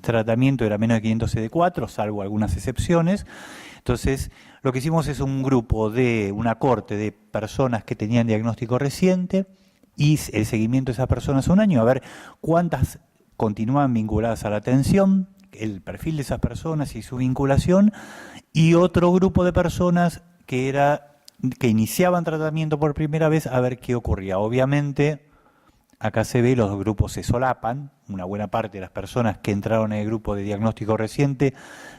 tratamiento era menos de 500 CD4, salvo algunas excepciones. Entonces, lo que hicimos es un grupo de una corte de personas que tenían diagnóstico reciente y el seguimiento de esas personas un año, a ver cuántas continúan vinculadas a la atención, el perfil de esas personas y su vinculación, y otro grupo de personas que iniciaban tratamiento por primera vez, a ver qué ocurría. Obviamente, acá se ve, los grupos se solapan, una buena parte de las personas que entraron en el grupo de diagnóstico reciente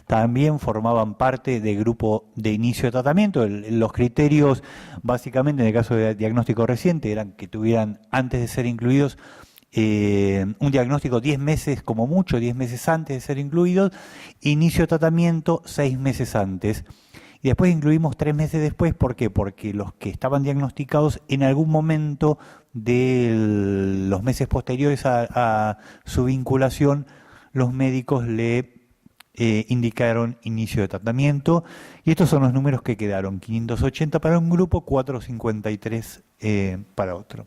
también formaban parte del grupo de inicio de tratamiento. Los criterios, básicamente, en el caso de diagnóstico reciente, eran que tuvieran, antes de ser incluidos, un diagnóstico 10 meses, como mucho, 10 meses antes de ser incluidos, inicio de tratamiento 6 meses antes. Y después incluimos 3 meses después, ¿por qué? Porque los que estaban diagnosticados en algún momento de los meses posteriores a su vinculación, los médicos le indicaron inicio de tratamiento. Y estos son los números que quedaron: 580 para un grupo, 453 para otro.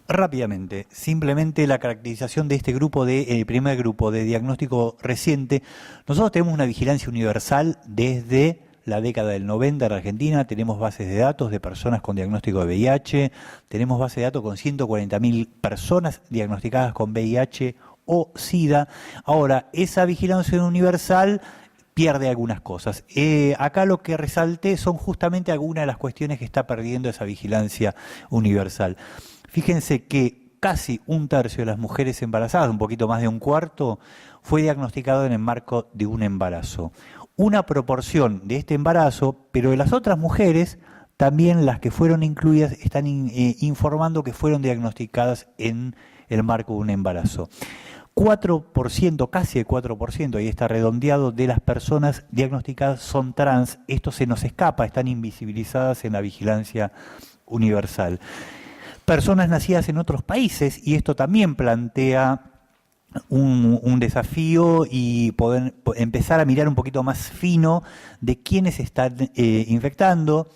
Rápidamente, simplemente la caracterización de este grupo, el primer grupo de diagnóstico reciente. Nosotros tenemos una vigilancia universal desde la década del 90 en Argentina, tenemos bases de datos de personas con diagnóstico de VIH, tenemos base de datos con 140.000 personas diagnosticadas con VIH o SIDA. Ahora, esa vigilancia universal pierde algunas cosas. Acá lo que resalté son justamente algunas de las cuestiones que está perdiendo esa vigilancia universal. Fíjense que casi 1/3 de las mujeres embarazadas, un poquito más de 1/4, fue diagnosticado en el marco de un embarazo. Una proporción de este embarazo, pero de las otras mujeres, también las que fueron incluidas están informando que fueron diagnosticadas en el marco de un embarazo. 4%, casi el 4%, ahí está redondeado, de las personas diagnosticadas son trans. Esto se nos escapa, están invisibilizadas en la vigilancia universal. Personas nacidas en otros países, y esto también plantea un desafío y poder empezar a mirar un poquito más fino de quiénes están infectando.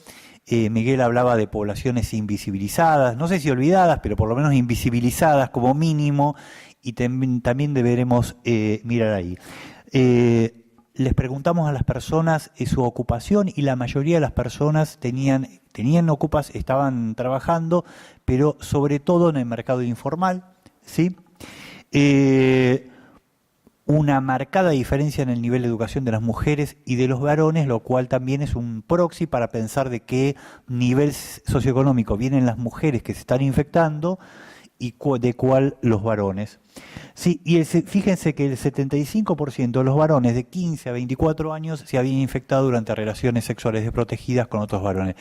Miguel hablaba de poblaciones invisibilizadas, no sé si olvidadas, pero por lo menos invisibilizadas como mínimo, y también deberemos mirar ahí. Les preguntamos a las personas su ocupación y la mayoría de las personas tenían ocupas, estaban trabajando, pero sobre todo en el mercado informal, ¿sí? Una marcada diferencia en el nivel de educación de las mujeres y de los varones, lo cual también es un proxy para pensar de qué nivel socioeconómico vienen las mujeres que se están infectando y de cuál los varones. Sí, y fíjense que el 75% de los varones de 15 a 24 años se habían infectado durante relaciones sexuales desprotegidas con otros varones.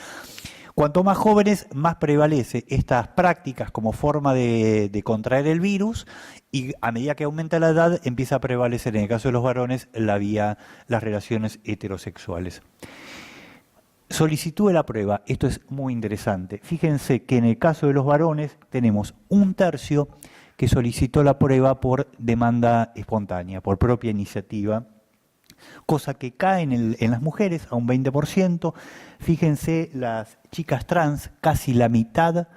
Cuanto más jóvenes, más prevalece estas prácticas como forma de contraer el virus, y a medida que aumenta la edad empieza a prevalecer, en el caso de los varones, las relaciones heterosexuales. Solicitud de la prueba, esto es muy interesante. Fíjense que en el caso de los varones tenemos 1/3 que solicitó la prueba por demanda espontánea, por propia iniciativa, cosa que cae en las mujeres a un 20%. Fíjense, las chicas trans, casi la mitad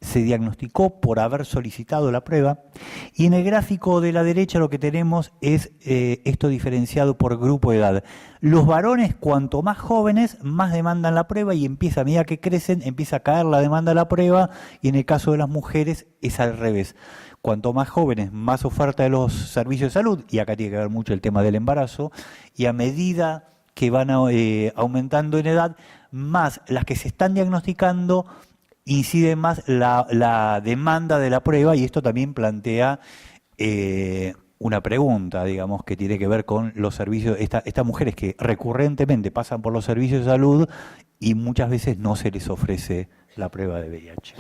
se diagnosticó por haber solicitado la prueba. Y en el gráfico de la derecha lo que tenemos es esto diferenciado por grupo de edad. Los varones, cuanto más jóvenes, más demandan la prueba, y a medida que crecen, empieza a caer la demanda de la prueba, y en el caso de las mujeres es al revés. Cuanto más jóvenes, más oferta de los servicios de salud, y acá tiene que ver mucho el tema del embarazo, y a medida que van aumentando en edad, más las que se están diagnosticando, incide más la demanda de la prueba, y esto también plantea una pregunta, digamos, que tiene que ver con los servicios, estas mujeres que recurrentemente pasan por los servicios de salud y muchas veces no se les ofrece la prueba de VIH.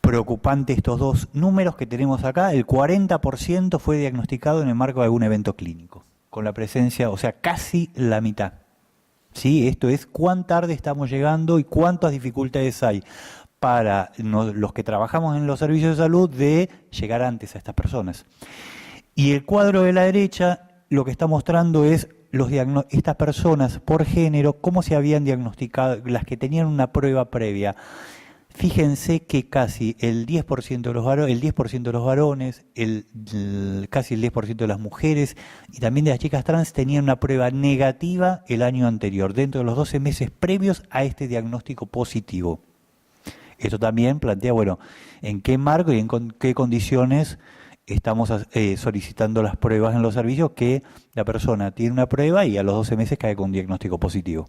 Preocupante estos dos números que tenemos acá. El 40% fue diagnosticado en el marco de algún evento clínico, con la presencia, o sea, casi la mitad. ¿Sí? Esto es cuán tarde estamos llegando y cuántas dificultades hay para los que trabajamos en los servicios de salud de llegar antes a estas personas. Y el cuadro de la derecha lo que está mostrando es estas personas por género, cómo se habían diagnosticado, las que tenían una prueba previa. Fíjense que casi el 10% de los varones, casi el 10% de las mujeres y también de las chicas trans tenían una prueba negativa el año anterior, dentro de los 12 meses previos a este diagnóstico positivo. Esto también plantea, bueno, en qué marco y en qué condiciones estamos solicitando las pruebas en los servicios, que la persona tiene una prueba y a los 12 meses cae con diagnóstico positivo.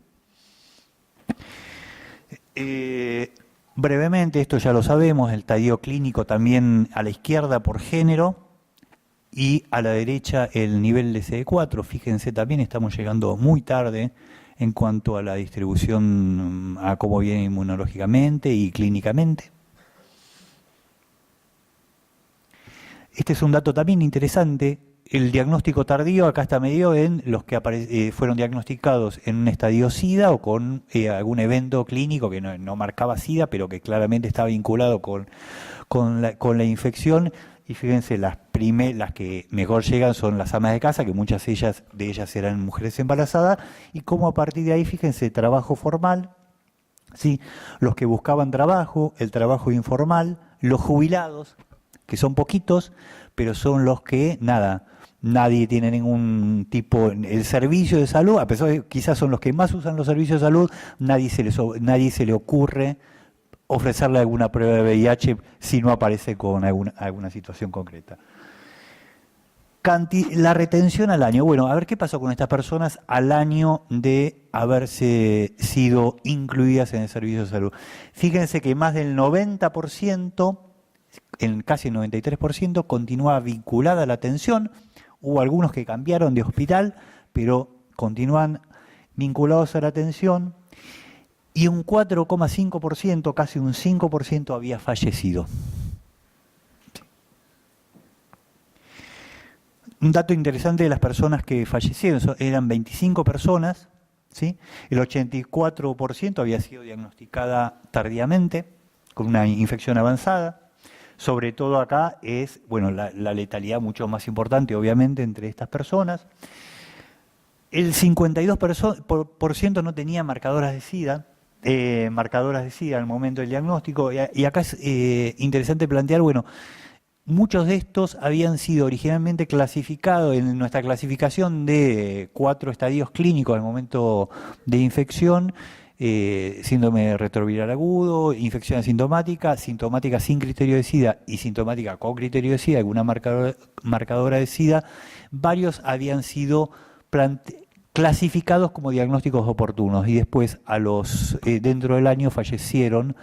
Brevemente, esto ya lo sabemos, el estadio clínico también a la izquierda por género y a la derecha el nivel de CD4. Fíjense, también estamos llegando muy tarde en cuanto a la distribución, a cómo viene inmunológicamente y clínicamente. Este es un dato también interesante. El diagnóstico tardío acá está medido en los que fueron diagnosticados en un estadio SIDA o con algún evento clínico que no marcaba SIDA, pero que claramente estaba vinculado con la infección. Y fíjense, las que mejor llegan son las amas de casa, que muchas de ellas eran mujeres embarazadas, y cómo a partir de ahí, fíjense, trabajo formal, ¿sí? Los que buscaban trabajo, el trabajo informal, los jubilados, que son poquitos, pero son los que, nadie tiene ningún tipo, el servicio de salud, a pesar de que quizás son los que más usan los servicios de salud, nadie se le ocurre ofrecerle alguna prueba de VIH si no aparece con alguna situación concreta. La retención al año. Bueno, a ver qué pasó con estas personas al año de haberse sido incluidas en el servicio de salud. Fíjense que más del 90%, casi el 93%, continuaba vinculada a la atención. Hubo algunos que cambiaron de hospital, pero continúan vinculados a la atención. Y un 4,5%, casi un 5%, había fallecido. un dato interesante de las personas que fallecieron, eran 25 personas, ¿sí? El 84% había sido diagnosticada tardíamente, con una infección avanzada. Sobre todo acá es, bueno, la letalidad mucho más importante, obviamente, entre estas personas. El 52% no tenía marcadoras de SIDA, al momento del diagnóstico. Y acá es interesante plantear, bueno, muchos de estos habían sido originalmente clasificados en nuestra clasificación de 4 estadios clínicos al momento de infección: síndrome retroviral agudo, infección asintomática, sintomática sin criterio de SIDA y sintomática con criterio de SIDA, alguna marcadora de SIDA. Varios habían sido clasificados como diagnósticos oportunos y después dentro del año fallecieron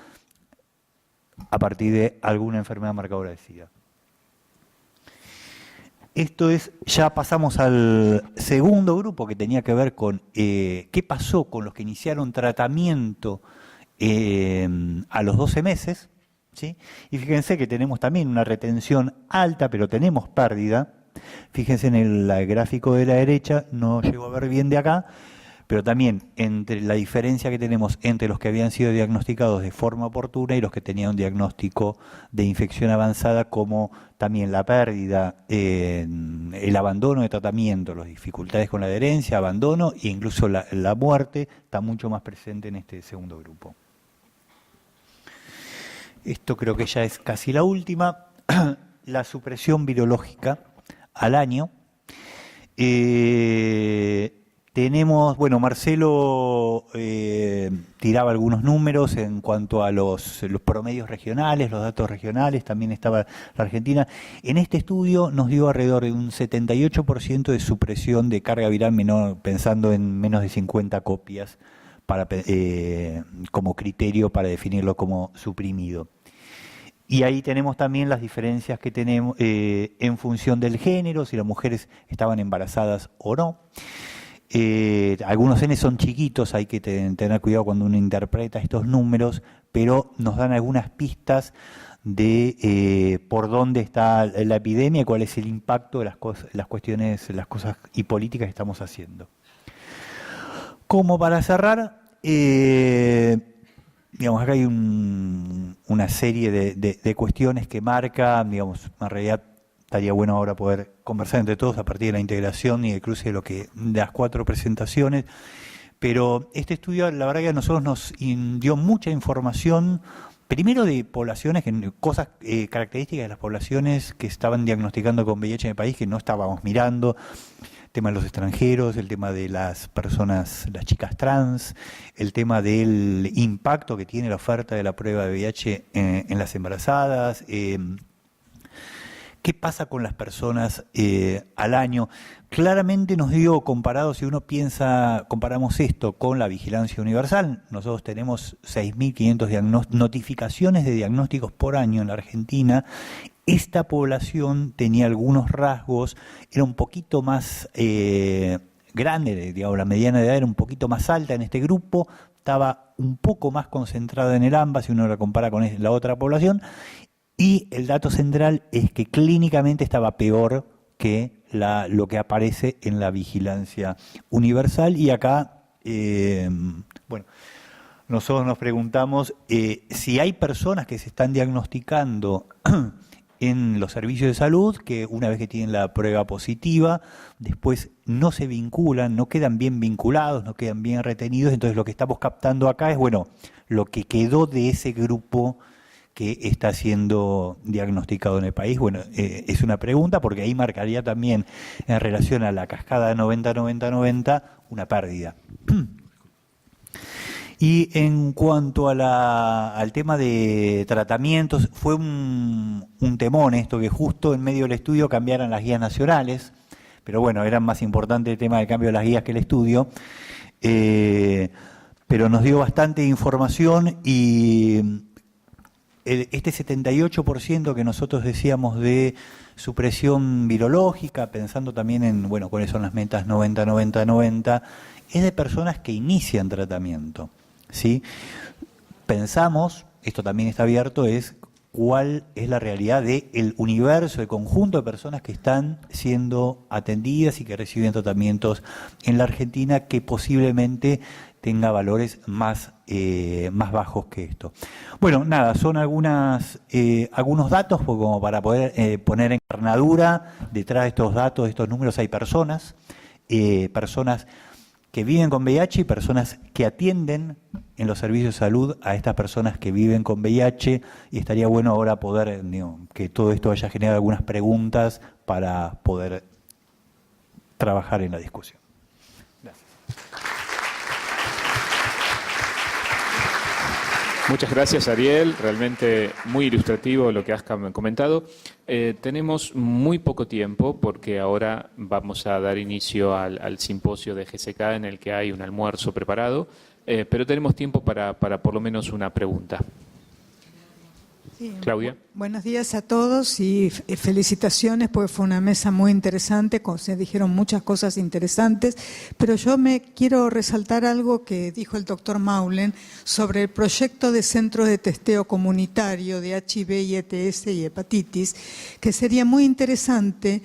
a partir de alguna enfermedad marcadora de SIDA. Esto es, ya pasamos al segundo grupo, que tenía que ver con qué pasó con los que iniciaron tratamiento a los 12 meses, ¿sí? Y fíjense que tenemos también una retención alta, pero tenemos pérdida. Fíjense en el gráfico de la derecha, no llego a ver bien de acá, pero también entre la diferencia que tenemos entre los que habían sido diagnosticados de forma oportuna y los que tenían un diagnóstico de infección avanzada, como también la pérdida, el abandono de tratamiento, las dificultades con la adherencia, abandono e incluso la muerte, está mucho más presente en este segundo grupo. Esto creo que ya es casi la última. La supresión virológica al año. Tenemos, bueno, Marcelo tiraba algunos números en cuanto a los promedios regionales, los datos regionales, también estaba la Argentina. En este estudio nos dio alrededor de un 78% de supresión de carga viral menor, pensando en menos de 50 copias como criterio para definirlo como suprimido. Y ahí tenemos también las diferencias que tenemos en función del género, si las mujeres estaban embarazadas o no. Algunos N son chiquitos, hay que tener cuidado cuando uno interpreta estos números, pero nos dan algunas pistas de por dónde está la epidemia y cuál es el impacto de las cuestiones, las cosas y políticas que estamos haciendo. Como para cerrar, digamos, acá hay una serie de cuestiones que marca, digamos, en realidad estaría bueno ahora poder conversar entre todos a partir de la integración y el cruce de las 4 presentaciones, pero este estudio, la verdad que a nosotros nos dio mucha información, primero de poblaciones, características de las poblaciones que estaban diagnosticando con VIH en el país, que no estábamos mirando, el tema de los extranjeros, el tema de las personas, las chicas trans, el tema del impacto que tiene la oferta de la prueba de VIH en las embarazadas, ¿qué pasa con las personas al año? Claramente nos dio, comparado, si uno comparamos esto con la vigilancia universal, nosotros tenemos 6.500 notificaciones de diagnósticos por año en la Argentina. Esta población tenía algunos rasgos, era un poquito más grande, digamos, la mediana de edad era un poquito más alta en este grupo, estaba un poco más concentrada en el AMBA si uno la compara con la otra población. Y el dato central es que clínicamente estaba peor que lo que aparece en la vigilancia universal. Y acá, bueno, nosotros nos preguntamos si hay personas que se están diagnosticando en los servicios de salud, que una vez que tienen la prueba positiva, después no se vinculan, no quedan bien vinculados, no quedan bien retenidos. Entonces lo que estamos captando acá es, bueno, lo que quedó de ese grupo que está siendo diagnosticado en el país. Bueno, es una pregunta porque ahí marcaría también en relación a la cascada de 90-90-90 una pérdida. Y en cuanto al tema de tratamientos, fue un temón esto, que justo en medio del estudio cambiaran las guías nacionales, pero bueno, era más importante el tema del cambio de las guías que el estudio, pero nos dio bastante información y este 78% que nosotros decíamos de supresión virológica, pensando también en, bueno, cuáles son las metas 90-90-90, es de personas que inician tratamiento, ¿sí? Pensamos, esto también está abierto, es cuál es la realidad del universo, el conjunto de personas que están siendo atendidas y que reciben tratamientos en la Argentina, que posiblemente tenga valores más bajos que esto. Bueno, nada, son algunos datos, pues, como para poder poner en carnadura. Detrás de estos datos, de estos números, hay personas que viven con VIH y personas que atienden en los servicios de salud a estas personas que viven con VIH, y estaría bueno ahora poder, que todo esto haya generado algunas preguntas para poder trabajar en la discusión. Muchas gracias, Ariel. Realmente muy ilustrativo lo que has comentado. Tenemos muy poco tiempo porque ahora vamos a dar inicio al simposio de GSK en el que hay un almuerzo preparado, pero tenemos tiempo para por lo menos una pregunta. Sí, Claudia. Buenos días a todos y felicitaciones, porque fue una mesa muy interesante, se dijeron muchas cosas interesantes, pero yo me quiero resaltar algo que dijo el doctor Maulen sobre el proyecto de centro de testeo comunitario de HIV y ETS y hepatitis, que sería muy interesante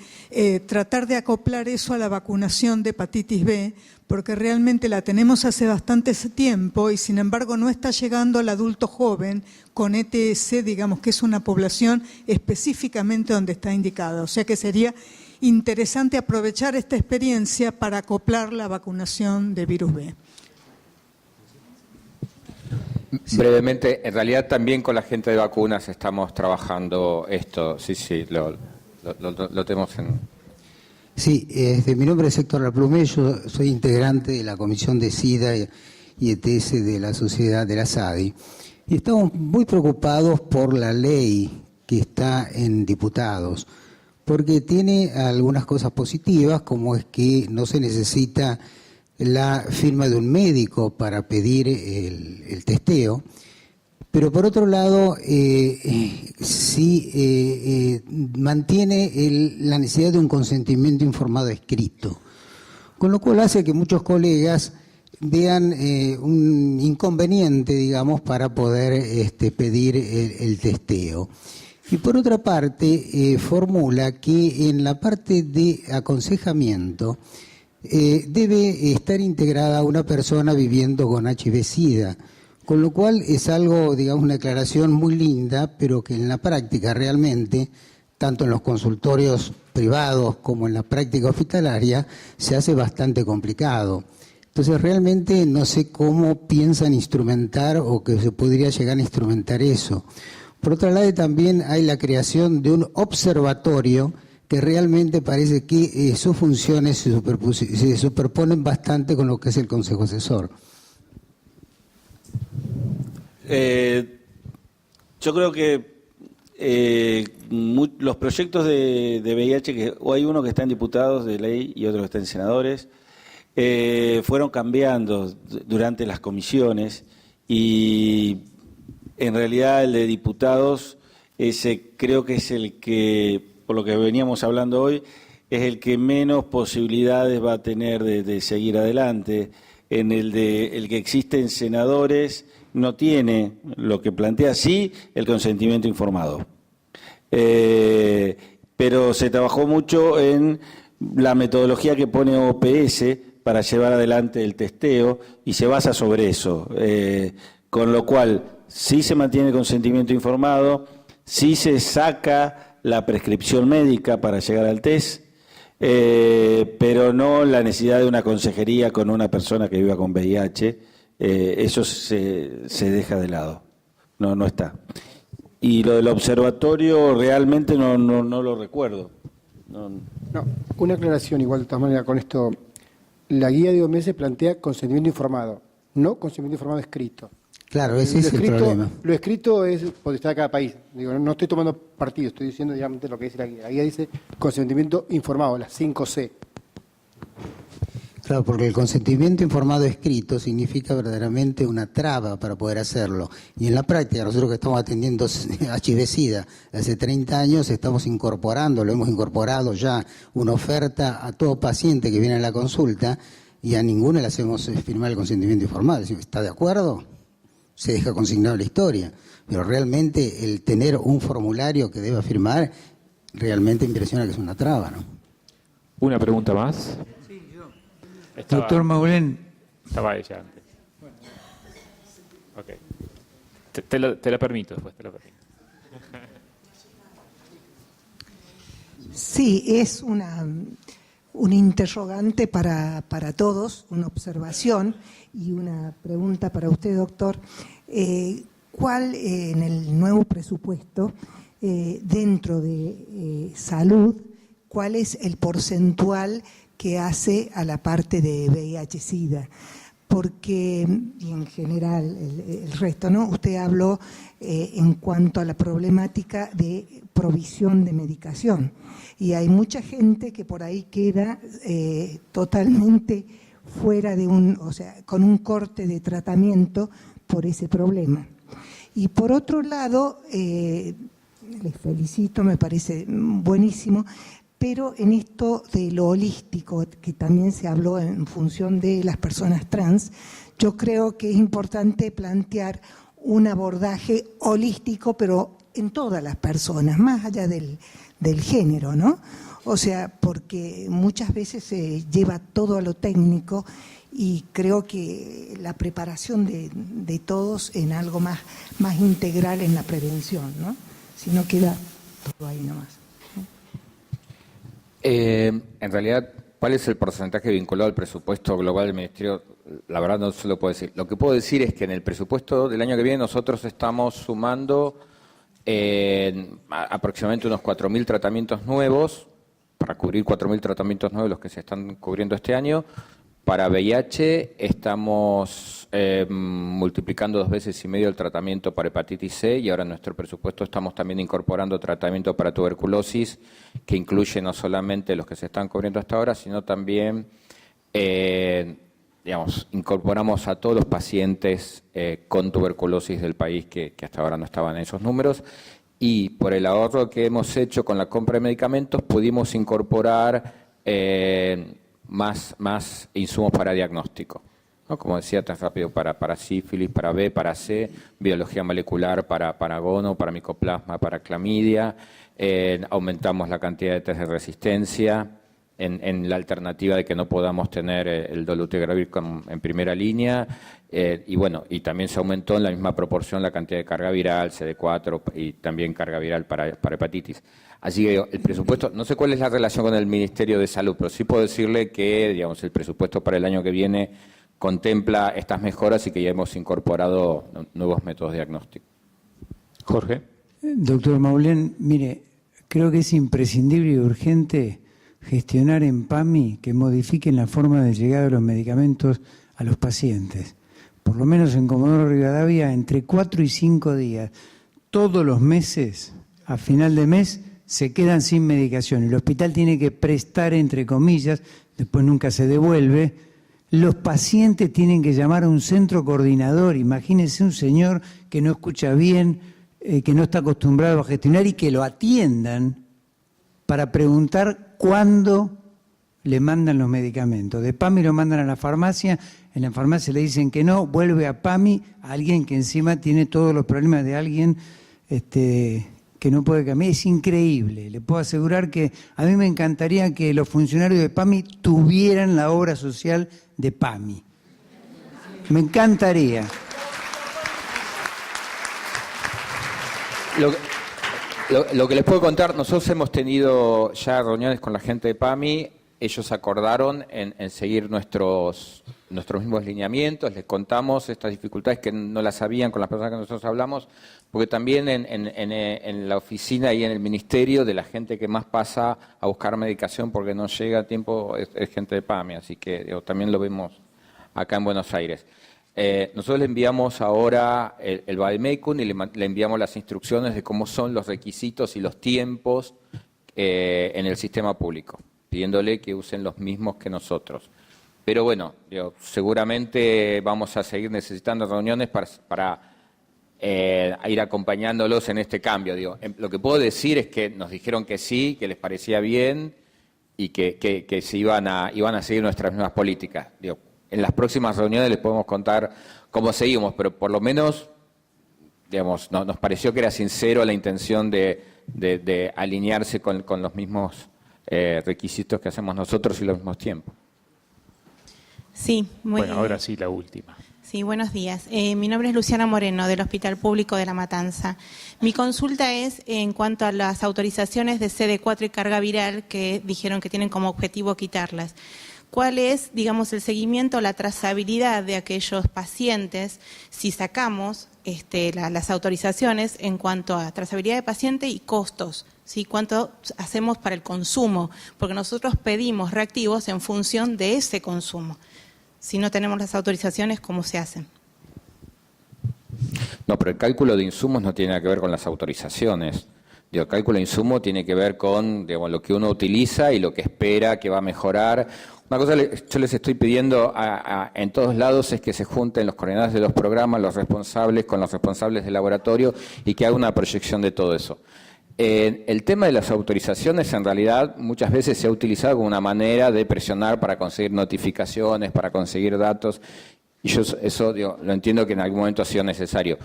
tratar de acoplar eso a la vacunación de hepatitis B, porque realmente la tenemos hace bastante tiempo y sin embargo no está llegando al adulto joven con ETS, digamos que es una población específicamente donde está indicada. O sea que sería interesante aprovechar esta experiencia para acoplar la vacunación de virus B. Brevemente, en realidad también con la gente de vacunas estamos trabajando esto. Sí, lo tenemos en... Sí, mi nombre es Héctor Laplume, yo soy integrante de la Comisión de SIDA y ETS de la Sociedad de la SADI. Y estamos muy preocupados por la ley que está en diputados, porque tiene algunas cosas positivas, como es que no se necesita la firma de un médico para pedir el testeo, pero por otro lado sí mantiene la necesidad de un consentimiento informado escrito, con lo cual hace que muchos colegas vean un inconveniente, digamos, para poder pedir el testeo. Y por otra parte, formula que en la parte de aconsejamiento debe estar integrada una persona viviendo con HIV-Sida, con lo cual es algo, digamos, una aclaración muy linda, pero que en la práctica realmente, tanto en los consultorios privados como en la práctica hospitalaria, se hace bastante complicado. Entonces realmente no sé cómo piensan instrumentar o que se podría llegar a instrumentar eso. Por otro lado, también hay la creación de un observatorio que realmente parece que sus funciones se superponen bastante con lo que es el Consejo Asesor. Yo creo que los proyectos de VIH, que hay uno que está en diputados de ley y otro que está en senadores, fueron cambiando durante las comisiones y en realidad el de diputados ese creo que es el que, por lo que veníamos hablando hoy, es el que menos posibilidades va a tener de seguir adelante. En el que existe en senadores no tiene lo que plantea, sí, el consentimiento informado. Pero se trabajó mucho en la metodología que pone OPS para llevar adelante el testeo y se basa sobre eso. Con lo cual, sí se mantiene el consentimiento informado, sí se saca la prescripción médica para llegar al test, pero no la necesidad de una consejería con una persona que viva con VIH. Eso se deja de lado, no está. Y lo del observatorio realmente no lo recuerdo. No, una aclaración igual de todas maneras con esto. La guía de OMS plantea consentimiento informado, no consentimiento informado escrito. Claro, ese es el problema. Lo escrito es potestad de cada país. Digo, no estoy tomando partido, estoy diciendo digamos lo que dice la guía. La guía dice consentimiento informado, las 5C. Claro, porque el consentimiento informado escrito significa verdaderamente una traba para poder hacerlo. Y en la práctica, nosotros que estamos atendiendo HIV-Sida hace 30 años, estamos incorporando, lo hemos incorporado ya, una oferta a todo paciente que viene a la consulta y a ninguno le hacemos firmar el consentimiento informado. ¿Está de acuerdo? se deja consignado la historia. Pero realmente el tener un formulario que deba firmar, realmente impresiona que es una traba, ¿no? ¿Una pregunta más? Sí, yo. Estaba, Doctor Maulén. Estaba ella antes. Ok. Te la permito después, te la permito. Sí, es un interrogante para todos, una observación y una pregunta para usted, doctor. ¿Cuál en el nuevo presupuesto, dentro de salud, cuál es el porcentual que hace a la parte de VIH-Sida? Porque, y en general el resto, ¿no? Usted habló en cuanto a la problemática de provisión de medicación. Y hay mucha gente que por ahí queda totalmente fuera de o sea, con un corte de tratamiento por ese problema. Y por otro lado, les felicito, me parece buenísimo, pero en esto de lo holístico, que también se habló en función de las personas trans, yo creo que es importante plantear un abordaje holístico, pero en todas las personas, más allá del género, ¿no? O sea, porque muchas veces se lleva todo a lo técnico y creo que la preparación de todos en algo más integral en la prevención, ¿no? Si no queda todo ahí nomás. En realidad, ¿cuál es el porcentaje vinculado al presupuesto global del Ministerio? La verdad no se lo puedo decir. Lo que puedo decir es que en el presupuesto del año que viene nosotros estamos sumando aproximadamente unos 4.000 tratamientos nuevos, para cubrir 4.000 tratamientos nuevos los que se están cubriendo este año. Para VIH estamos multiplicando 2,5 veces el tratamiento para hepatitis C y ahora en nuestro presupuesto estamos también incorporando tratamiento para tuberculosis que incluye no solamente los que se están cubriendo hasta ahora, sino también, incorporamos a todos los pacientes con tuberculosis del país que hasta ahora no estaban en esos números. Y por el ahorro que hemos hecho con la compra de medicamentos pudimos incorporar más insumos para diagnóstico, ¿no? Como decía tan rápido, para sífilis, para B, para C, biología molecular, para gono, para micoplasma, para clamidia. Aumentamos la cantidad de test de resistencia en la alternativa de que no podamos tener el dolutegravir en primera línea. Y también se aumentó en la misma proporción la cantidad de carga viral, CD4 y también carga viral para hepatitis. Así que el presupuesto, no sé cuál es la relación con el Ministerio de Salud, pero sí puedo decirle que, el presupuesto para el año que viene contempla estas mejoras y que ya hemos incorporado nuevos métodos de diagnóstico. Jorge. Doctor Maulén, mire, creo que es imprescindible y urgente gestionar en PAMI que modifiquen la forma de llegada de los medicamentos a los pacientes. Por lo menos en Comodoro Rivadavia, entre 4 y 5 días, todos los meses, a final de mes, se quedan sin medicación. El hospital tiene que prestar, entre comillas, después nunca se devuelve. Los pacientes tienen que llamar a un centro coordinador. Imagínense un señor que no escucha bien, que no está acostumbrado a gestionar y que lo atiendan para preguntar cuándo le mandan los medicamentos. De PAMI lo mandan a la farmacia, en la farmacia le dicen que no, vuelve a PAMI, a alguien que encima tiene todos los problemas de alguien que no puede cambiar. Es increíble. Le puedo asegurar que a mí me encantaría que los funcionarios de PAMI tuvieran la obra social de PAMI. Me encantaría. Lo que les puedo contar, nosotros hemos tenido ya reuniones con la gente de PAMI, ellos acordaron en seguir nuestros mismos lineamientos, les contamos estas dificultades que no las sabían con las personas que nosotros hablamos, porque también en la oficina y en el ministerio de la gente que más pasa a buscar medicación porque no llega a tiempo es gente de PAMI, así que también lo vemos acá en Buenos Aires. Nosotros le enviamos ahora el vademecum y le enviamos las instrucciones de cómo son los requisitos y los tiempos en el sistema público, pidiéndole que usen los mismos que nosotros. Pero bueno, seguramente vamos a seguir necesitando reuniones para ir acompañándolos en este cambio. Lo que puedo decir es que nos dijeron que sí, que les parecía bien y que se iban a seguir nuestras mismas políticas. en las próximas reuniones les podemos contar cómo seguimos, pero por lo menos, digamos, nos pareció que era sincero la intención de alinearse con los mismos requisitos que hacemos nosotros y los mismos tiempos. Sí, Bueno, ahora sí, la última. Sí, buenos días. Mi nombre es Luciana Moreno, del Hospital Público de La Matanza. Mi consulta es en cuanto a las autorizaciones de CD4 y carga viral que dijeron que tienen como objetivo quitarlas. ¿Cuál es, digamos, el seguimiento o la trazabilidad de aquellos pacientes si sacamos las autorizaciones en cuanto a trazabilidad de paciente y costos? ¿Sí? ¿Cuánto hacemos para el consumo? Porque nosotros pedimos reactivos en función de ese consumo. Si no tenemos las autorizaciones, ¿cómo se hacen? No, pero el cálculo de insumos no tiene nada que ver con las autorizaciones. El cálculo de insumo tiene que ver con, digamos, lo que uno utiliza y lo que espera que va a mejorar. Una cosa yo les estoy pidiendo en todos lados es que se junten los coordinadores de los programas, los responsables con los responsables del laboratorio y que haga una proyección de todo eso. El tema de las autorizaciones en realidad muchas veces se ha utilizado como una manera de presionar para conseguir notificaciones, para conseguir datos, y yo eso lo entiendo que en algún momento ha sido necesario,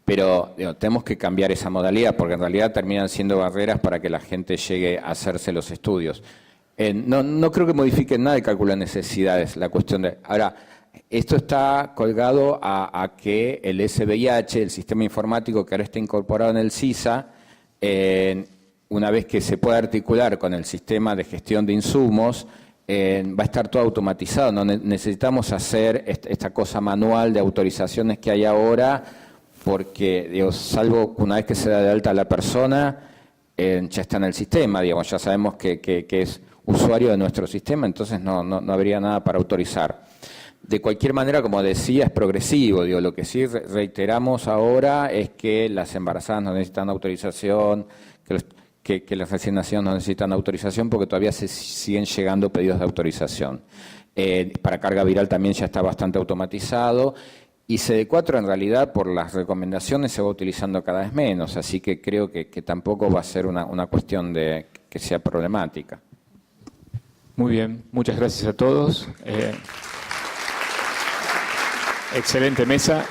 pero tenemos que cambiar esa modalidad porque en realidad terminan siendo barreras para que la gente llegue a hacerse los estudios. No creo que modifiquen nada el cálculo de necesidades, la cuestión de... Ahora, esto está colgado a que el SVIH, el sistema informático que ahora está incorporado en el CISA, una vez que se pueda articular con el sistema de gestión de insumos, va a estar todo automatizado. No necesitamos hacer esta cosa manual de autorizaciones que hay ahora, porque, salvo una vez que se da de alta a la persona, ya está en el sistema, ya sabemos que es usuario de nuestro sistema, entonces no habría nada para autorizar. De cualquier manera, como decía, es progresivo. Lo que sí reiteramos ahora es que las embarazadas no necesitan autorización, que las recién nacidas no necesitan autorización porque todavía se siguen llegando pedidos de autorización. Para carga viral también ya está bastante automatizado. Y CD4 en realidad por las recomendaciones se va utilizando cada vez menos, así que creo que tampoco va a ser una cuestión de que sea problemática. Muy bien, muchas gracias a todos. Excelente mesa.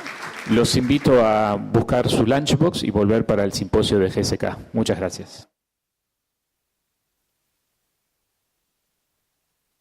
Los invito a buscar su lunchbox y volver para el simposio de GSK. Muchas gracias.